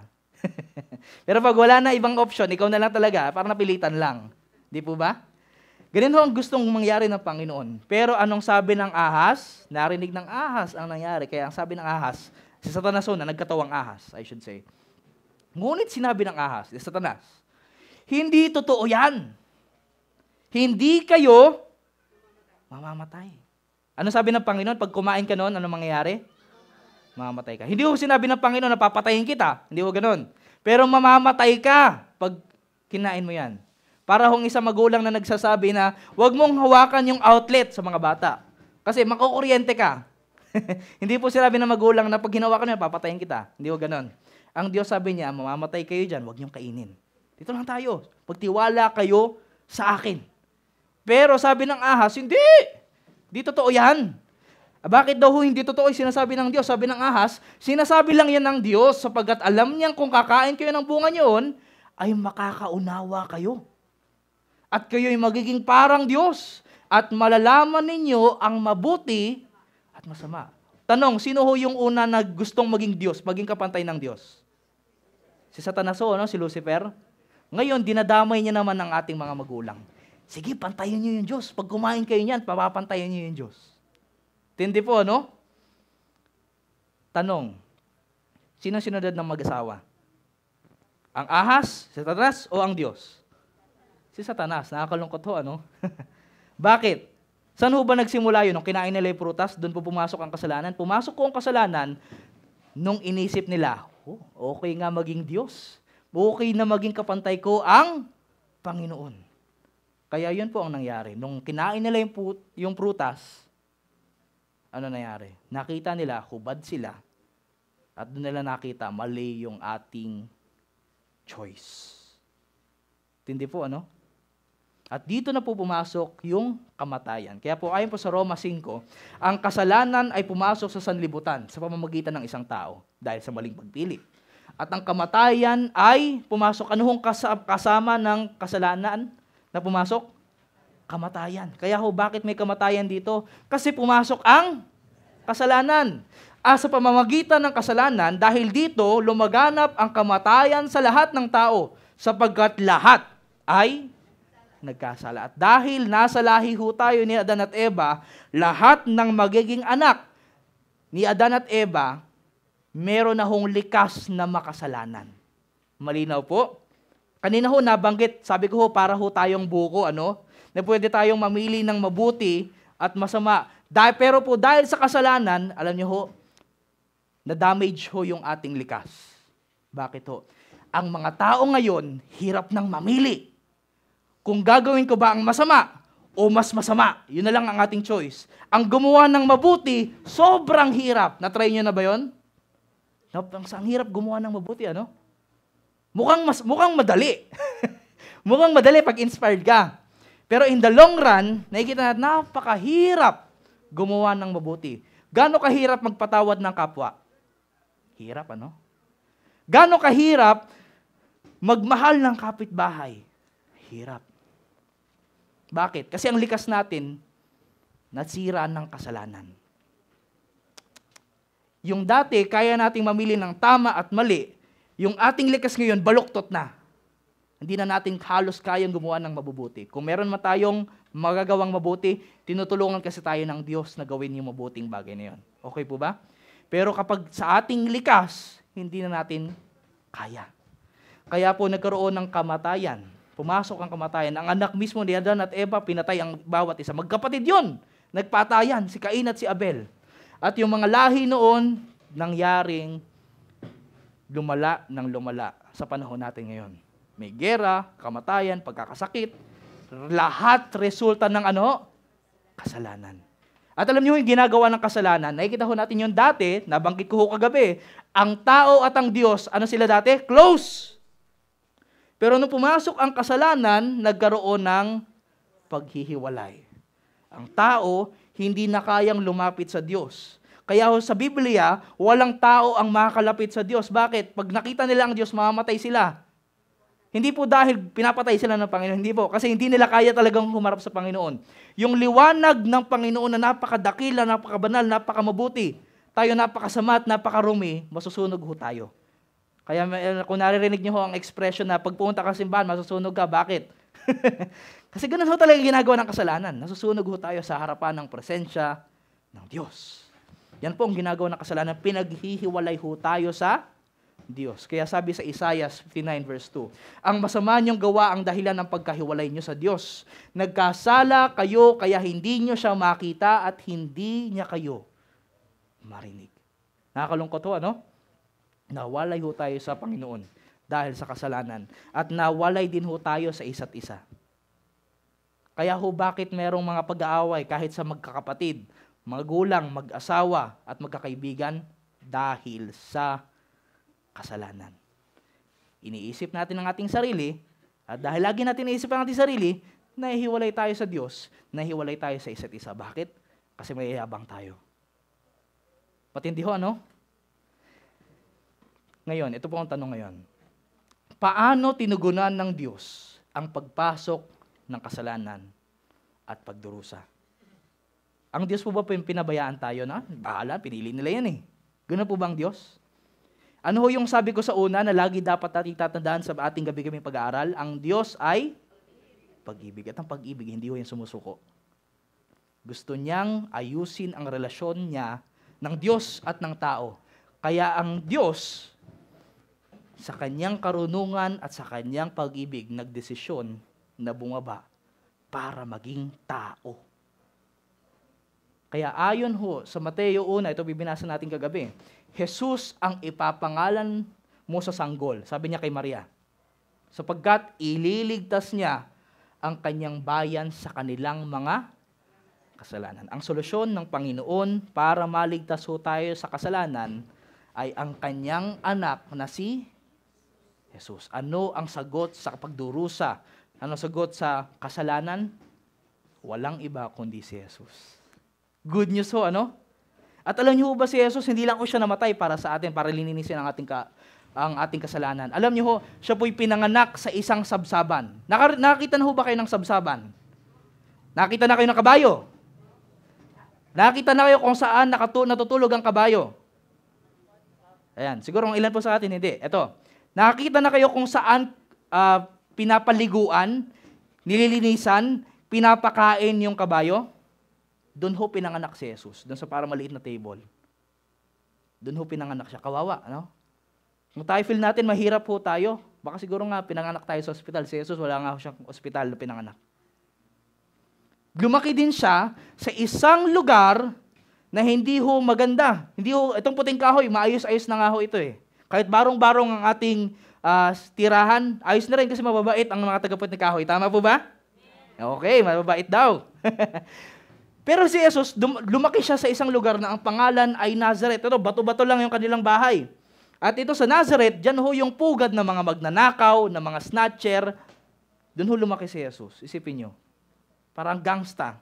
Pero pag wala na ibang option, ikaw na lang talaga, parang napilitan lang. Di po ba? Ganun ho ang gustong mangyari ng Panginoon. Pero anong sabi ng ahas? Narinig ng ahas ang nangyari. Kaya ang sabi ng ahas, si Satanas na nagkatawang ahas, I should say. Ngunit sinabi ng ahas, si Satanas, hindi totoo yan. Hindi kayo mamamatay. Ano sabi ng Panginoon? Pag kumain ka noon, ano mangyayari? Mamamatay ka. Hindi ho sinabi ng Panginoon na papatayin kita. Hindi ho ganun. Pero mamamatay ka pag kinain mo yan. Para hong isang magulang na nagsasabi na, huwag mong hawakan yung outlet sa mga bata. Kasi makukuryente ka. Hindi po sinabi ng magulang na pag hinawakan mo, papatayin kita. Hindi po ganon. Ang Diyos sabi niya, mamamatay kayo dyan, huwag niyong kainin. Dito lang tayo. Pagtiwala kayo sa akin. Pero sabi ng ahas, hindi. Di totoo yan. Bakit daw hindi totoo yung sinasabi ng Diyos? Sabi ng ahas, sinasabi lang yan ng Diyos sapagkat alam niyang kung kakain kayo ng bunga niyon, ay makakaunawa kayo. At kayo'y magiging parang Diyos. At malalaman ninyo ang mabuti at masama. Tanong, sino ho yung una na gustong maging Diyos, maging kapantay ng Diyos? Si Satanas ho, no? Si Lucifer. Ngayon, dinadamay niya naman ng ating mga magulang. Sige, pantayin niyo yung Diyos. Pag kumain kayo niyan, papapantayin niyo yung Diyos. Tindi po, no? Tanong, sino sinunod ng mag-asawa? Ang ahas, si Satanas, o ang Diyos? Si Satanas. Nakakalungkot ho, ano? Bakit? Saan ho ba nagsimula yun? Nung kinain nila yung prutas, doon po pumasok ang kasalanan. Pumasok ko ang kasalanan nung inisip nila, okay nga maging Diyos. Okay na maging kapantay ko ang Panginoon. Kaya yun po ang nangyari. Nung kinain nila yung prutas, ano nangyari? Nakita nila, hubad sila. At doon nila nakita, mali yung ating choice. Tindi po, ano? At dito na po pumasok yung kamatayan. Kaya po ayon po sa Roma 5, ang kasalanan ay pumasok sa sanlibutan sa pamamagitan ng isang tao dahil sa maling pagpili. At ang kamatayan ay pumasok. Ano hong kasama ng kasalanan na pumasok? Kamatayan. Kaya ho, bakit may kamatayan dito? Kasi pumasok ang kasalanan. Sa pamamagitan ng kasalanan, dahil dito lumaganap ang kamatayan sa lahat ng tao sapagkat lahat ay nagkasala. At dahil nasa lahi ho tayo ni Adan at Eva, lahat ng magiging anak ni Adan at Eva, meron na hong likas na makasalanan. Malinaw po? Kanina ho nabanggit, sabi ko ho, para ho tayong buko, ano? Na pwede tayong mamili ng mabuti at masama. Pero po dahil sa kasalanan, alam niyo ho, na-damage ho yung ating likas. Bakit ho? Ang mga tao ngayon, hirap nang mamili. Kung gagawin ko ba ang masama o mas masama, yun na lang ang ating choice. Ang gumawa ng mabuti, sobrang hirap. Na-try nyo na ba yun? Ang hirap gumawa ng mabuti, ano? Mukhang madali. Mukhang madali pag inspired ka. Pero in the long run, nakikita natin, napakahirap gumawa ng mabuti. Gaano kahirap magpatawad ng kapwa? Hirap, ano? Gaano kahirap magmahal ng kapitbahay? Hirap. Bakit? Kasi ang likas natin, nasira ng kasalanan. Yung dati, kaya nating mamili ng tama at mali, yung ating likas ngayon, baluktot na. Hindi na natin halos kayang gumawa ng mabubuti. Kung meron man tayong magagawang mabuti, tinutulungan kasi tayo ng Diyos na gawin yung mabuting bagay na yun. Okay po ba? Pero kapag sa ating likas, hindi na natin kaya. Kaya po nagkaroon ng kamatayan. Pumasok ang kamatayan. Ang anak mismo ni Adan at Eva, pinatay ang bawat isa. Magkapatid yun. Nagpatayan, si Cain at si Abel. At yung mga lahi noon, nangyaring lumala ng lumala sa panahon natin ngayon. May gera, kamatayan, pagkakasakit, lahat resulta ng ano? Kasalanan. At alam niyo yung ginagawa ng kasalanan, nakikita ho natin yung dati, nabanggit ko ho kagabi, ang tao at ang Diyos, ano sila dati? Close! Pero nung pumasok ang kasalanan, nagkaroon ng paghihiwalay. Ang tao, hindi na kayang lumapit sa Diyos. Kaya ho sa Biblia, walang tao ang makakalapit sa Diyos. Bakit? Pag nakita nila ang Diyos, mamamatay sila. Hindi po dahil pinapatay sila ng Panginoon, hindi po. Kasi hindi nila kaya talagang humarap sa Panginoon. Yung liwanag ng Panginoon na napakadakila, napakabanal, napakamabuti, tayo napakasama at napakarumi, masusunog ho tayo. Kaya kung naririnig niyo ho ang expression na pag pumunta ka sa simbahan, masusunog ka. Bakit? Kasi ganun ho talaga ginagawa ng kasalanan. Nasusunog ho tayo sa harapan ng presensya ng Diyos. Yan po ang ginagawa ng kasalanan. Pinaghihiwalay ho tayo sa Diyos. Kaya sabi sa Isaiah 59 verse 2, ang masama niyong gawa ang dahilan ng pagkahiwalay niyo sa Diyos. Nagkasala kayo kaya hindi niyo siya makita at hindi niya kayo marinig. Nakakalungkot ho, ano? Nawalay ho tayo sa Panginoon dahil sa kasalanan. At nawalay din ho tayo sa isa't isa. Kaya ho bakit merong mga pag-aaway kahit sa magkakapatid, magulang, mag-asawa at magkakaibigan? Dahil sa kasalanan. Iniisip natin ang ating sarili, at dahil lagi natin iniisip ang ating sarili, nahihiwalay tayo sa Diyos, nahihiwalay tayo sa isa't isa. Bakit? Kasi may yabang tayo. Matindi ho, ano? Ngayon, ito po ang tanong ngayon. Paano tinugunan ng Diyos ang pagpasok ng kasalanan at pagdurusa? Ang Diyos po ba pinabayaan tayo na? Bahala, pinili nila yan eh. Ganoon po ba ang Diyos? Ano ho yung sabi ko sa una na lagi dapat nating tatandaan sa ating gabi-gabing pag-aaral? Ang Diyos ay pag-ibig. At ang pag-ibig, hindi ho yung sumusuko. Gusto niyang ayusin ang relasyon niya ng Diyos at ng tao. Kaya ang Diyos, sa kanyang karunungan at sa kanyang pag-ibig, nagdesisyon na bumaba para maging tao. Kaya ayon ho sa Mateo 1, ito bibinasa natin kagabi, Jesus ang ipapangalan mo sa sanggol, sabi niya kay Maria, sapagkat ililigtas niya ang kanyang bayan sa kanilang mga kasalanan. Ang solusyon ng Panginoon para maligtas ho tayo sa kasalanan ay ang kanyang anak na si Jesus. Ano ang sagot sa pagdurusa? Ano ang sagot sa kasalanan? Walang iba kundi si Jesus. Good news ho, ano? At alam niyo ba si Jesus, hindi lang ho siya namatay para sa atin, para lininisin ang ating kasalanan. Alam niyo ho, siya po'y pinanganak sa isang sabsaban. Nakita na ho ba kayo ng sabsaban? Nakita na kayo ng kabayo? Nakita na kayo kung saan natutulog ang kabayo? Ayan, siguro ang ilan po sa atin, hindi. Ito, nakakita na kayo kung saan pinapaliguan, nililinisan, pinapakain yung kabayo? Doon ho pinanganak si Jesus, doon sa para maliit na table. Doon ho pinanganak siya. Kawawa, ano? Kung tayo feel natin, mahirap ho tayo. Baka siguro nga pinanganak tayo sa ospital. Si Jesus, wala nga ho siyang ospital na pinanganak. Lumaki din siya sa isang lugar na hindi ho maganda. Hindi ho, itong puting kahoy, maayos-ayos na nga ho ito eh. Kahit barong-barong ang ating tirahan, ayos na rin kasi mababait ang mga taga-puting kahoy. Tama po ba? Okay, mababait daw. Pero si Jesus, lumaki siya sa isang lugar na ang pangalan ay Nazareth. Ito, bato-bato lang yung kanilang bahay. At ito sa Nazareth, dyan ho yung pugad ng mga magnanakaw, ng mga snatcher. Doon ho lumaki si Jesus. Isipin nyo. Parang gangsta.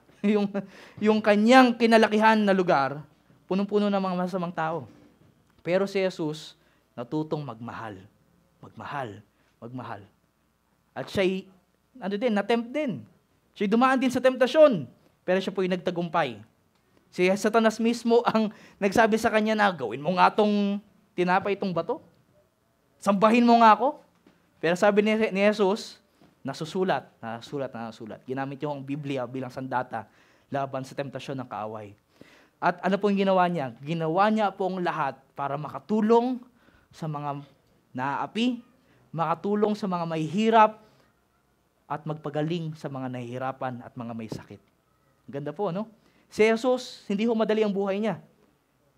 yung kanyang kinalakihan na lugar, punong-puno ng mga masamang tao. Pero si Jesus, natutong magmahal. Magmahal. Magmahal. At siya'y, natempt din. Siya'y dumaan din sa temptasyon. Pero siya po'y nagtagumpay. Si Satanas mismo ang nagsabi sa kanya na, gawin mo nga itong tinapay itong bato. Sambahin mo nga ako. Pero sabi ni Jesus, nasusulat. Ginamit niyo ang Biblia bilang sandata laban sa temptasyon ng kaaway. At ano pong ginawa niya? Ginawa niya pong lahat para makatulong sa mga naaapi, makatulong sa mga mahihirap, at magpagaling sa mga nahihirapan at mga may sakit. Ganda po, no? Si Jesus, hindi ho madali ang buhay niya.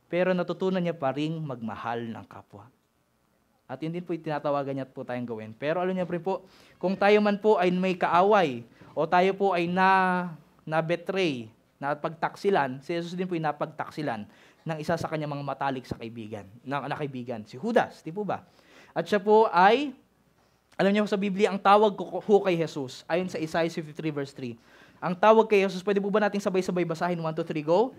Pero natutunan niya pa rin magmahal ng kapwa. At yun din po yung tinatawagan niya po tayong gawin. Pero alam niyo po, kung tayo man po ay may kaaway, o tayo po ay na-betray, napagtaksilan, si Jesus din po yung napagtaksilan ng isa sa kanyang mga matalik sa kaibigan, na kaibigan, si Judas, di po ba? At siya po ay, alam niyo sa Biblia, ang tawag ko kay Jesus, ayon sa Isaiah 53 verse 3, ang tawag kay Jesus, pwede po ba natin sabay-sabay basahin? 1, 2, 3, go.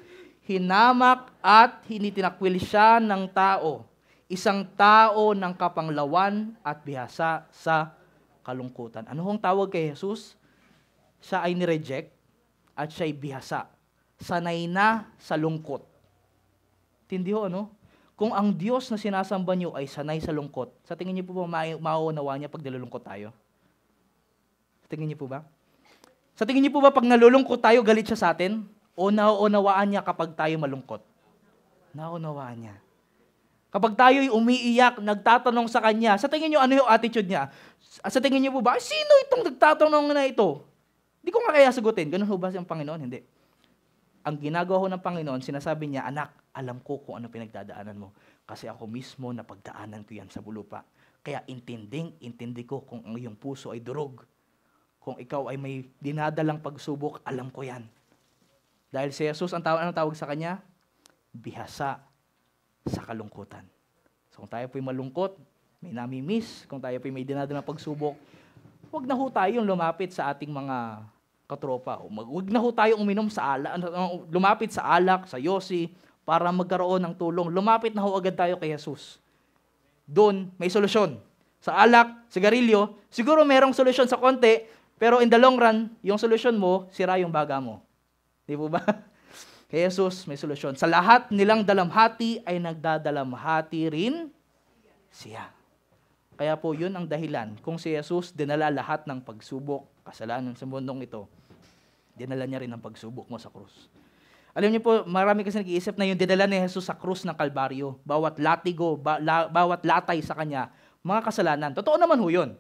Hinamak at hinitinakwil siya ng tao, isang tao ng kapanglawan at bihasa sa kalungkutan. Ano hong tawag kay Jesus? Siya ay nireject at siya ay bihasa. Sanay na sa lungkot. Tindi ho, ano? Kung ang Diyos na sinasamba niyo ay sanay sa lungkot, sa tingin niyo po ba mauunawa niya pag nalulungkot tayo? Sa tingin niyo po ba? Sa tingin niyo po ba pag nalulungkot tayo, galit siya sa atin? O nauunawaan niya kapag tayo malungkot? Nauunawaan niya. Kapag tayo'y umiiyak, nagtatanong sa kanya, sa tingin niyo ano yung attitude niya? Sa tingin niyo po ba, sino itong nagtatanong na ito? Di ko nga kaya sagutin. Ganun ho ba siyang Panginoon? Hindi. Ang ginagawa ho ng Panginoon, sinasabi niya, anak, alam ko kung ano pinagdadaanan mo. Kasi ako mismo napagdaanan ko yan sa bulupa. Kaya intindi ko kung ang iyong puso ay durog. Kung ikaw ay may dinadalang pagsubok, alam ko yan. Dahil si Jesus, anong tawag sa kanya? Bihasa sa kalungkutan. So kung tayo po'y malungkot, may namimiss, kung tayo po'y may dinadalang pagsubok, huwag na ho tayong lumapit sa ating mga katropa. Huwag na ho tayong uminom sa alak, lumapit sa alak, sa yosi, para magkaroon ng tulong. Lumapit na ho agad tayo kay Jesus. Doon, may solusyon. Sa alak, sigarilyo, siguro merong solusyon sa konti, pero in the long run, yung solusyon mo, sira yung baga mo. Di po ba? Kay Jesus, may solusyon. Sa lahat nilang dalamhati ay nagdadalamhati rin siya. Kaya po yun ang dahilan. Kung si Jesus dinala lahat ng pagsubok, kasalanan sa mundong ito, dinala niya rin ang pagsubok mo sa krus. Alam niyo po, marami kasi nag-iisip na yung dinala ni Jesus sa krus ng Kalbaryo, bawat latigo, bawat latay sa kanya, mga kasalanan. Totoo naman ho yun.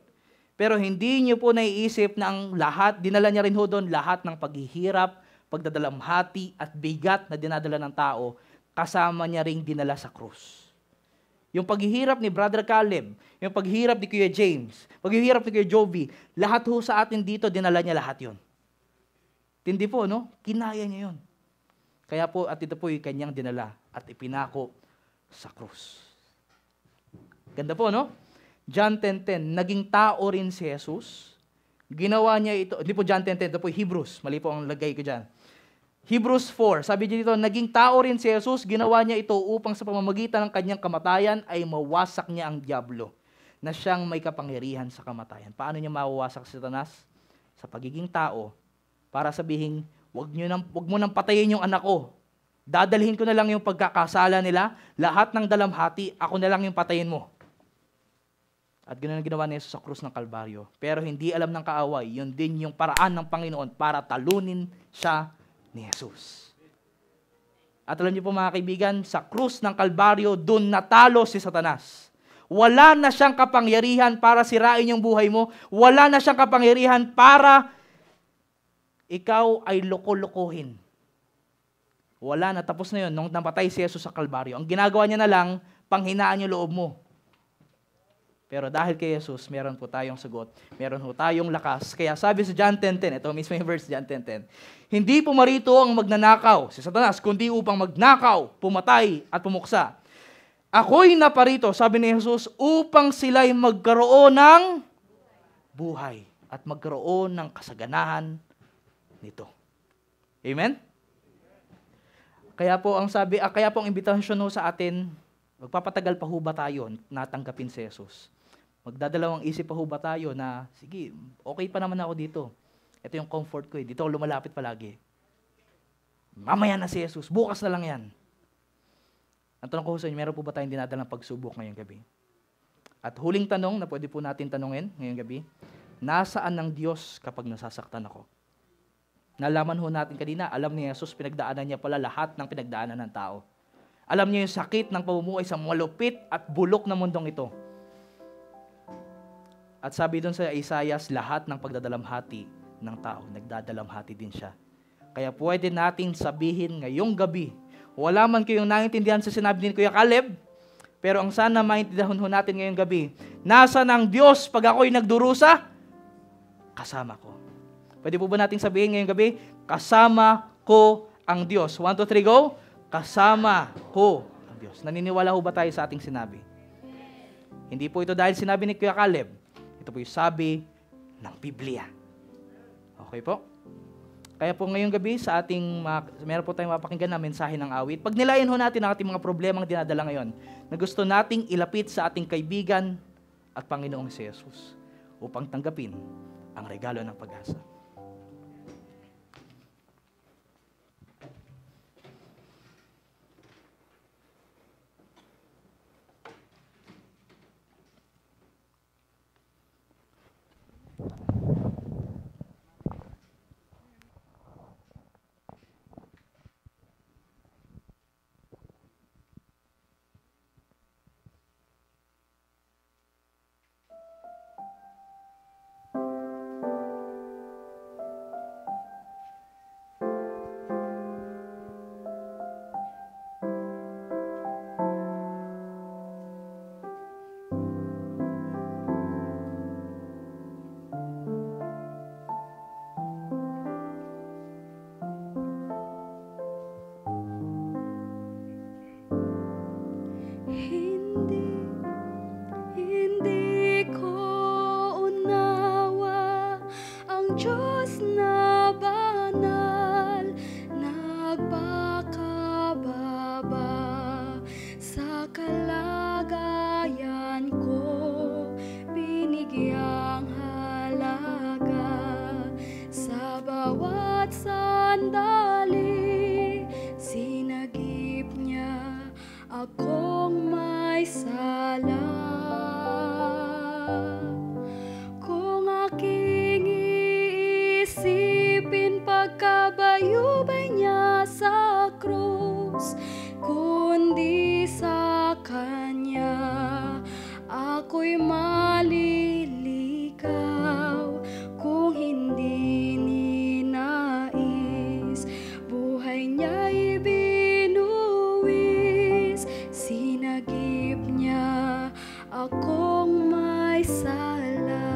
Pero hindi niyo po naiisip na ang lahat, dinala niya rin ho doon lahat ng paghihirap, pagdadalamhati at bigat na dinadala ng tao, kasama niya ring dinala sa krus. Yung paghihirap ni Brother Caleb, yung paghihirap ni Kuya James, paghihirap ni Kuya Joby, lahat ho sa atin dito, dinala niya lahat yun. Tindi po, no? Kinaya niya yun. Kaya po, at ito po yung kanyang dinala at ipinako sa krus. Ganda po, no? John 10:10, naging tao rin si Jesus. Ginawa niya ito, hindi po John 10:10, ito po Hebrews, mali po ang lagay ko dyan. Hebrews 4, sabi dito, naging tao rin si Jesus, ginawa niya ito upang sa pamamagitan ng kanyang kamatayan ay mawasak niya ang dyablo, na siyang may kapangyarihan sa kamatayan. Paano niya mawawasak si Satanas? Sa pagiging tao, para sabihin, wag mo nang patayin yung anak ko. Dadalhin ko na lang yung pagkakasala nila, lahat ng dalamhati, ako na lang yung patayin mo. At ganoon ang ginawa ni Jesus sa krus ng Kalbaryo. Pero hindi alam ng kaaway, yun din yung paraan ng Panginoon para talunin siya ni Jesus. At alam niyo po mga kaibigan, sa krus ng Kalbaryo, doon natalo si Satanas. Wala na siyang kapangyarihan para sirain yung buhay mo. Wala na siyang kapangyarihan para ikaw ay loko-lokohin. Wala na, tapos na yun. Nung napatay si Jesus sa Kalbaryo, ang ginagawa niya na lang, panghinaan yung loob mo. Pero dahil kay Jesus, meron po tayong sagot. Meron po tayong lakas. Kaya sabi sa John 10:10, ito mismo yung verse John 10:10, hindi pumarito ang magnanakaw, si Satanas, kundi upang magnakaw, pumatay at pumuksa. Ako'y naparito, sabi ni Jesus, upang sila'y magkaroon ng buhay at magkaroon ng kasaganahan nito. Amen? Kaya po ang imbitasyon ho sa atin, magpapatagal pa ho ba tayo natanggapin si Jesus? Magdadalawang isip pa ho ba tayo na, sige, okay pa naman ako dito. Ito yung comfort ko dito ako lumalapit palagi. Mamaya na si Jesus, bukas na lang yan. Ang tanong ko sa inyo, meron po ba tayong dinadalang pagsubok ngayong gabi? At huling tanong na pwede po natin tanungin ngayong gabi, nasaan ang Diyos kapag nasasaktan ako? Nalaman ho natin kanina, alam ni Jesus, pinagdaanan niya pala lahat ng pinagdaanan ng tao. Alam niya yung sakit ng pamumuhay sa malupit at bulok na mundong ito. At sabi doon sa Isaiah, lahat ng pagdadalamhati ng tao, nagdadalamhati din siya. Kaya pwede natin sabihin ngayong gabi, wala man kayong naintindihan sa sinabi ni Kuya Caleb, pero ang sana maintindihan ho natin ngayong gabi, nasa ng Diyos pag ako'y nagdurusa, kasama ko. Pwede po ba natin sabihin ngayong gabi, kasama ko ang Diyos. 1, 2, 3, go! Kasama ko ang Diyos. Naniniwala ho ba tayo sa ating sinabi? Hindi po ito dahil sinabi ni Kuya Caleb. Ito po yung sabi ng Biblia. Okay po? Kaya po ngayong gabi sa ating, meron po tayong mapakinggan na mensahe ng awit. Pag nilayan ho natin ang ating mga problemang dinadala ngayon, na gusto nating ilapit sa ating kaibigan at Panginoong si Jesus upang tanggapin ang regalo ng pag-asa. Diyos na banal, nagpakababa sa kalagayan ko, binigyang halaga sa bawat sandali, sinagip niya akong may sala. Kung aking iisipin pagkabayubay niya sa krus, kundi sa Kanya ako'y maliligaw. Kung hindi ninais, buhay niya'y binuwis, sinagip niya akong may sala.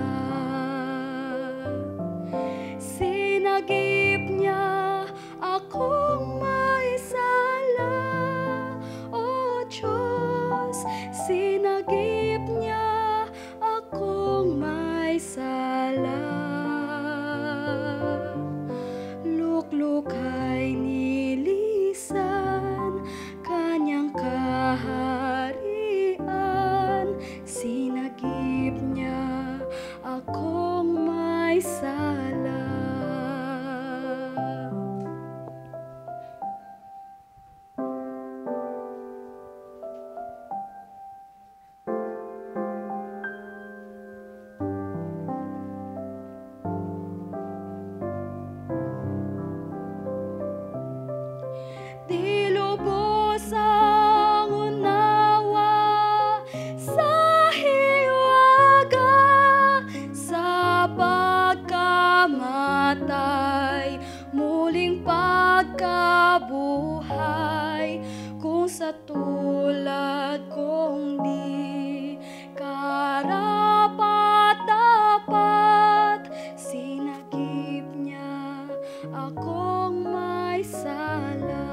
Sinagip niya akong may sala, O Diyos, sinagip niya akong may sala. Luklukay nilisan Kanyang kaharian, sinagip niya akong may sala. Di lubos ang unawa sa hiwaga, sa pagkamatay, muling pagkabuhay. Kung sa tulad kong di karapat-dapat, sinagip niya akong may sala.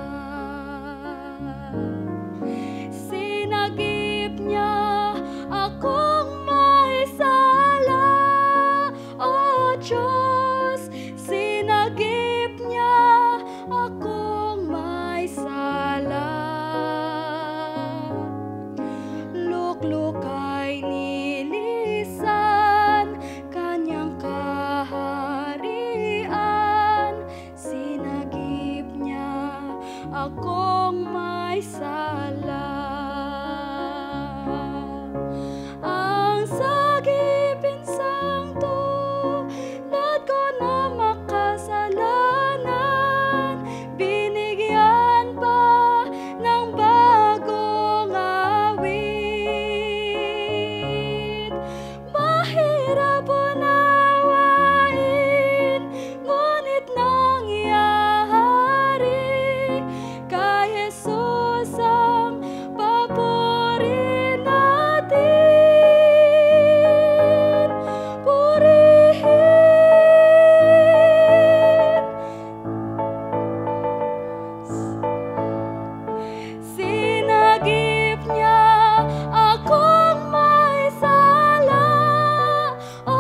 Sinagip niya akong may sala, O Diyos, sinagip niya akong may sala. Luklukay nilisan Kanyang kaharian, sinagip niya akong may sala. Ang sagipin sang tulad ko na makasalanan, binigyan pa ng bagong awit. Mahirap unawain, ngunit nangyari, kay Jesus ang papuri natin. Purihin, sinagip niya akong may sala, O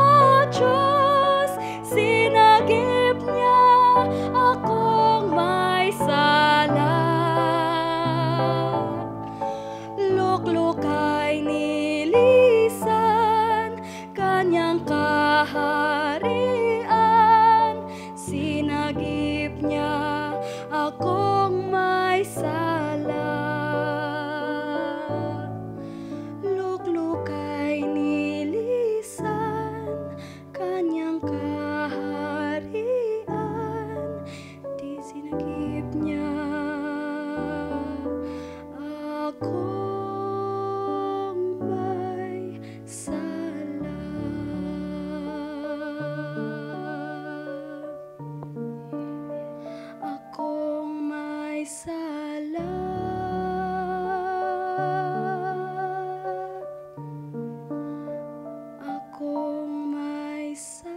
Diyos, sinagip niya akong may sala. Luklukay nilisan Kanyang kaharian, sinagip niya akong may sala. Luklukay nilisan Kanyang kaharian, di sinagip niya akong may sala. Akong may sala. Akong may sala.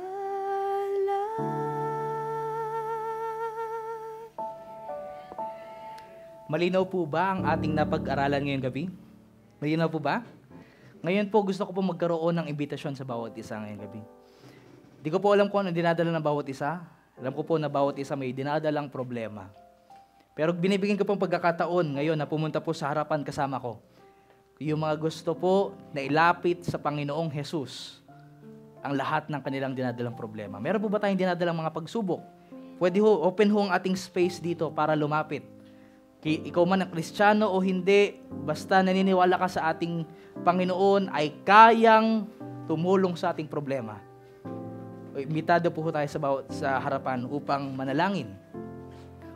Malinaw po ba ang ating napag-aralan ngayong gabi? Malinaw po ba? Ngayon po gusto ko po magkaroon ng imbitasyon sa bawat isa ngayong gabi. Di ko po alam kung ano dinadala ng bawat isa. Alam ko po na bawat isa may dinadalang problema. Pero binibigyan ko pong pagkakataon ngayon na pumunta po sa harapan kasama ko. Yung mga gusto po na ilapit sa Panginoong Jesus ang lahat ng kanilang dinadalang problema. Meron po ba tayong dinadalang mga pagsubok? Pwede ho, open ho ang ating space dito para lumapit. Ikaw man ang Kristiyano o hindi, basta naniniwala ka sa ating Panginoon ay kayang tumulong sa ating problema. Imbitado po tayo sa harapan upang manalangin.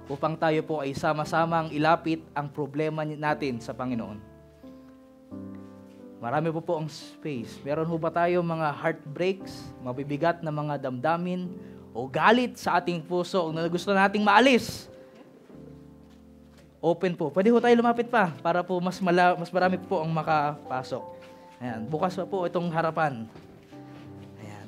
Upang tayo po ay sama-samang ilapit ang problema natin sa Panginoon. Marami po ang space. Meron ho ba tayo mga heartbreaks, mabibigat na mga damdamin, o galit sa ating puso na gusto nating maalis? Open po. Pwede ho tayo lumapit pa para po mas marami po ang makapasok. Ayan. Bukas po itong harapan. Ayan.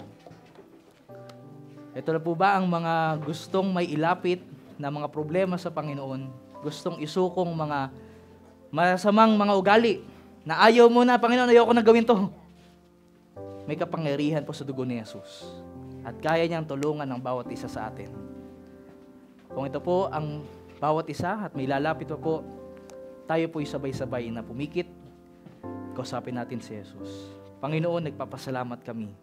Ito na po ba ang mga gustong may ilapit na mga problema sa Panginoon? Gustong isukong mga masamang mga ugali na ayaw mo na, Panginoon, ayaw ko na gawin to. May kapangyarihan po sa dugo ni Jesus. At kaya niyang tulungan ng bawat isa sa atin. Kung ito po ang bawat isa at may lalapit po, tayo po'y sabay-sabay na pumikit. Kausapin natin si Jesus. Panginoon, nagpapasalamat kami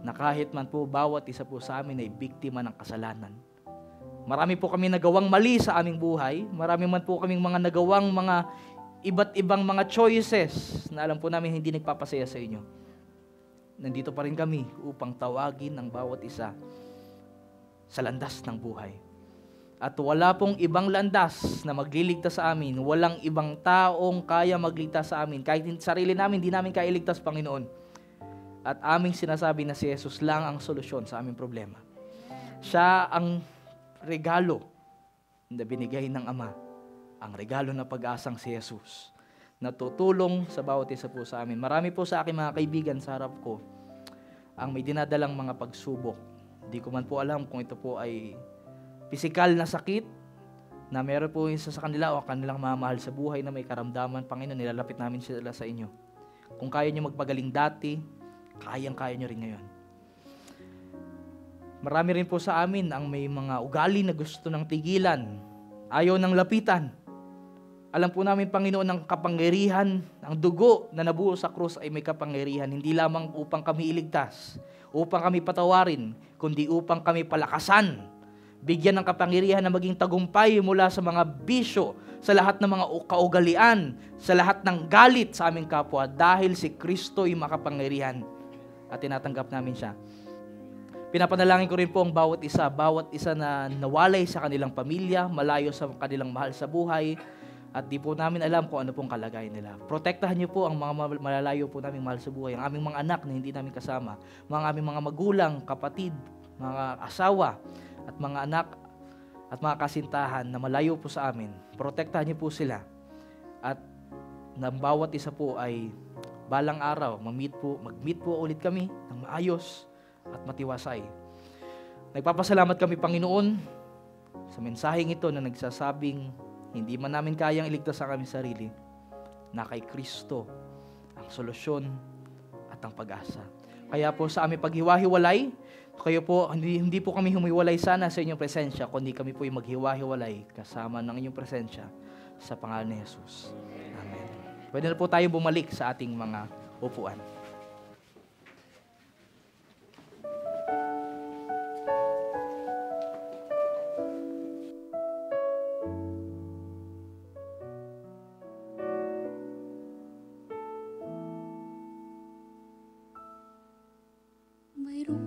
na kahit man po bawat isa po sa amin ay biktima ng kasalanan. Marami po kami nagawang mali sa aming buhay. Marami man po kaming mga nagawang mga iba't ibang mga choices na alam po namin hindi nagpapasaya sa inyo. Nandito pa rin kami upang tawagin ang bawat isa sa landas ng buhay. At wala pong ibang landas na magliligtas sa amin. Walang ibang taong kaya magligtas sa amin. Kahit sarili namin, hindi namin kaya iligtas, Panginoon. At aming sinasabi na si Jesus lang ang solusyon sa aming problema. Siya ang regalo na binigay ng Ama. Ang regalo na pag-asang si Jesus na tutulong sa bawat isa po sa amin. Marami po sa aking mga kaibigan sa harap ko ang may dinadalang mga pagsubok. Hindi ko man po alam kung ito po ay pisikal na sakit na meron po isa sa kanila o kanilang mamahal sa buhay na may karamdaman. Panginoon, nilalapit namin sila sa inyo. Kung kaya nyo magpagaling dati, kayang-kaya nyo rin ngayon. Marami rin po sa amin ang may mga ugali na gusto ng tigilan, ayaw ng lapitan. Alam po namin, Panginoon, ang kapangyarihan, ang dugo na nabuo sa krus ay may kapangyarihan, hindi lamang upang kami iligtas, upang kami patawarin, kundi upang kami palakasan, bigyan ng kapangyarihan na maging tagumpay mula sa mga bisyo, sa lahat ng mga kaugalian, sa lahat ng galit sa aming kapwa, dahil si Kristo ay makapangyarihan at tinatanggap namin siya. Pinapanalangin ko rin po ang bawat isa na nawalay sa kanilang pamilya, malayo sa kanilang mahal sa buhay, at di po namin alam kung ano pong kalagayan nila. Protektahan niyo po ang mga malalayo po naming mahal sa buhay, ang aming mga anak na hindi namin kasama, mga aming mga magulang, kapatid, mga asawa, at mga anak, at mga kasintahan na malayo po sa amin. Protektahan niyo po sila. At ng bawat isa po ay balang araw, mag-meet po ulit kami ng maayos at matiwasay. Nagpapasalamat kami, Panginoon, sa mensaheng ito na nagsasabing hindi man namin kayang iligtas ang aming sarili, na kay Kristo ang solusyon at ang pag-asa. Kaya po sa aming paghiwa-hiwalay, kayo po, hindi po kami humiwalay sana sa inyong presensya, kundi kami po ay maghiwa-hiwalay kasama ng inyong presensya sa pangalan ni Jesus. Amen. Pwede na po tayo bumalik sa ating mga upuan.